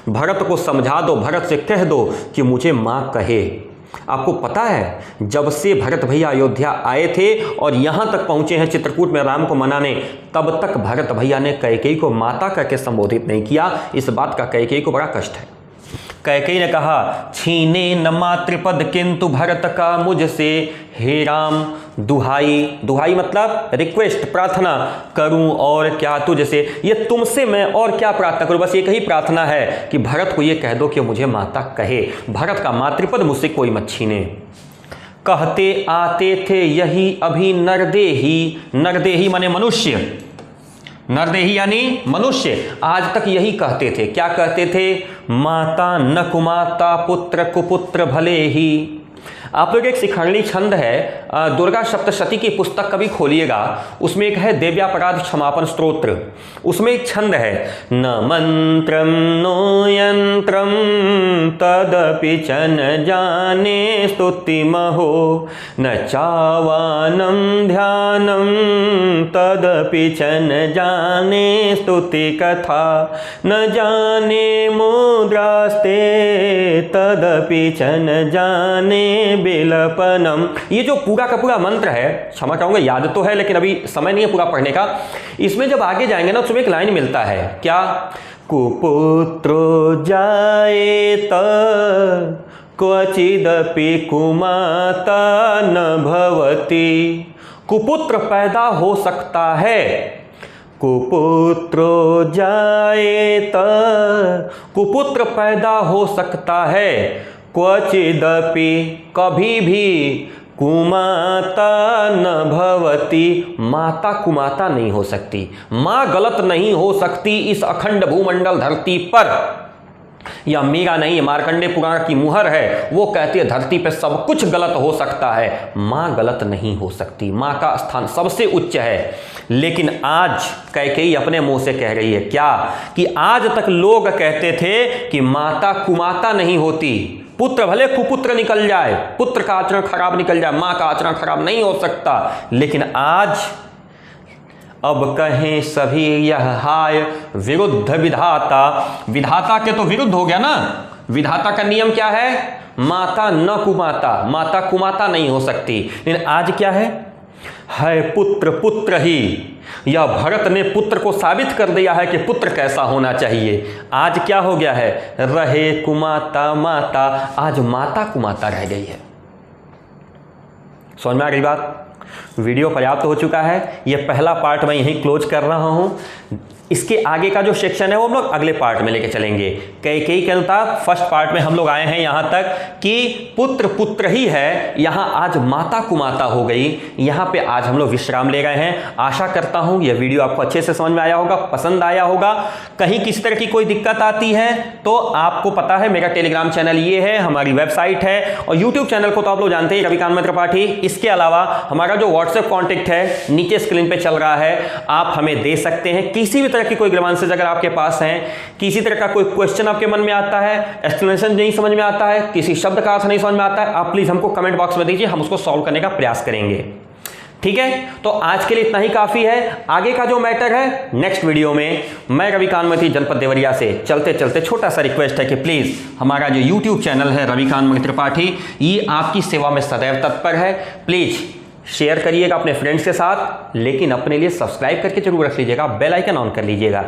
भरत को समझा दो, भरत से कह दो कि मुझे मां कहे। आपको पता है जब से भरत भैया अयोध्या आए थे और यहां तक पहुंचे हैं चित्रकूट में राम को मनाने, तब तक भरत भैया ने कैकेयी को माता करके संबोधित नहीं किया। इस बात का कैकेयी को बड़ा कष्ट है। कैकेयी ने कहा, छीने न मातृपद किंतु भरत का मुझसे, हे राम दुहाई, दुहाई मतलब रिक्वेस्ट, प्रार्थना करूं और क्या तुझसे, ये तुमसे मैं और क्या प्रार्थना करूं, बस एक ही प्रार्थना है कि भरत को ये कह दो कि मुझे माता कहे, भरत का मातृपद मुझसे कोई मत छीने। कहते आते थे यही अभी नरदेही, नरदेही माने मनुष्य, नरदेही यानी मनुष्य, आज तक यही कहते थे। क्या कहते थे? माता न कुमाता पुत्र कुपुत्र भले ही। आप लोग एक शिखरणी छंद है, दुर्गा सप्तशती की पुस्तक कभी खोलिएगा, उसमें एक है देव्यापराध क्षमापन स्तोत्र, उसमें एक छंद है, न मंत्रम नो यंत्रम तदपि च न जाने स्तुतिमहो, न चावानम ध्यानम तदपि च न जाने स्तुति कथा, न जाने मुद्रास्ते तदपि च न जाने बिलपनम। ये जो पूरा का पूरा मंत्र है, क्षमा चाहूंगा याद तो है लेकिन अभी समय नहीं है पूरा पढ़ने का। इसमें जब आगे जाएंगे ना उसमें एक लाइन मिलता है, क्या? कुपुत्रो जायेत क्वचिदपि कुमाता न भवति। कुपुत्र पैदा हो सकता है, कुपुत्रो जायेत, कुपुत्र पैदा हो सकता है, क्वचिदपि कभी भी, कुमाता न भवति माता कुमाता नहीं हो सकती, मां गलत नहीं हो सकती इस अखंड भूमंडल धरती पर। या मेरा नहीं, मार्कंडे पुराण की मुहर है, वो कहती है धरती पे सब कुछ गलत हो सकता है, मां गलत नहीं हो सकती, मां का स्थान सबसे उच्च है। लेकिन आज कैकेयी अपने मुंह से कह रही है क्या? कि आज तक लोग कहते थे कि माता कुमाता नहीं होती, पुत्र भले कुपुत्र निकल जाए, पुत्र का आचरण खराब निकल जाए, मां का आचरण खराब नहीं हो सकता। लेकिन आज अब कहें सभी यह हाय विरुद्ध विधाता, विधाता के तो विरुद्ध हो गया ना। विधाता का नियम क्या है? माता न कुमाता, माता कुमाता नहीं हो सकती। लेकिन आज क्या है पुत्र पुत्र ही। यह भरत ने पुत्र को साबित कर दिया है कि पुत्र कैसा होना चाहिए। आज क्या हो गया है? रहे कुमाता माता, आज माता कुमाता रह गई है। समझ में आ गई बात? वीडियो पर्याप्त हो चुका है, यह पहला पार्ट मैं यहीं क्लोज कर रहा हूं। इसके आगे का जो सेक्शन है वो हम लोग अगले पार्ट में लेके चलेंगे। कैकेयी के अनुसार फर्स्ट पार्ट में हम लोग आए हैं यहां तक कि पुत्र पुत्र ही है, यहां आज माता कुमाता हो गई। यहां पे आज हम लोग विश्राम ले गए हैं। आशा करता हूं यह वीडियो आपको अच्छे से समझ में आया होगा, पसंद आया होगा। कहीं किसी तरह की कोई दिक्कत आती है तो आपको पता है मेरा टेलीग्राम चैनल ये है, हमारी वेबसाइट है, और यूट्यूब चैनल को तो आप लोग जानते ही, रविकांत मित्र त्रिपाठी। इसके अलावा हमारा जो व्हाट्सएप कॉन्टेक्ट है नीचे स्क्रीन पे चल रहा है, आप हमें दे सकते हैं। किसी भी तरह की कोई ग्रामांशज अगर आपके पास है, किसी तरह का कोई क्वेश्चन आपके मन में आता है, एक्सप्लेनेशन नहीं समझ में आता है, किसी शब्द का अर्थ नहीं समझ में आता है, आप प्लीज हमको कमेंट बॉक्स में दीजिए, हम उसको सॉल्व करने का प्रयास करेंगे। ठीक है, तो आज के लिए इतना ही काफी है। आगे का जो मैटर है नेक्स्ट वीडियो में। मैं रविकांत मित्र जनपद देवरिया से चलते चलते छोटा सा रिक्वेस्ट है कि प्लीज हमारा जो यूट्यूब चैनल है रविकांत मित्र त्रिपाठी, ये आपकी सेवा में सदैव तत्पर है। प्लीज शेयर करिएगा अपने फ्रेंड्स के साथ, लेकिन अपने लिए सब्सक्राइब करके जरूर रख लीजिएगा, बेल आइकन ऑन कर लीजिएगा।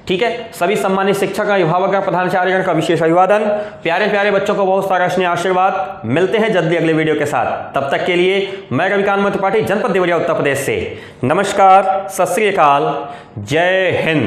ठीक है, सभी सम्मानित शिक्षक, अभिभावक, प्रधानाचार्यगण का विशेष अभिवादन। प्यारे प्यारे बच्चों को बहुत सारा स्नेह आशीर्वाद। मिलते हैं जल्दी अगले वीडियो के साथ। तब तक के लिए मैं रविकांत मित्र त्रिपाठी जनपद देवरिया उत्तर प्रदेश से नमस्कार, सत श्री अकाल, जय हिंद।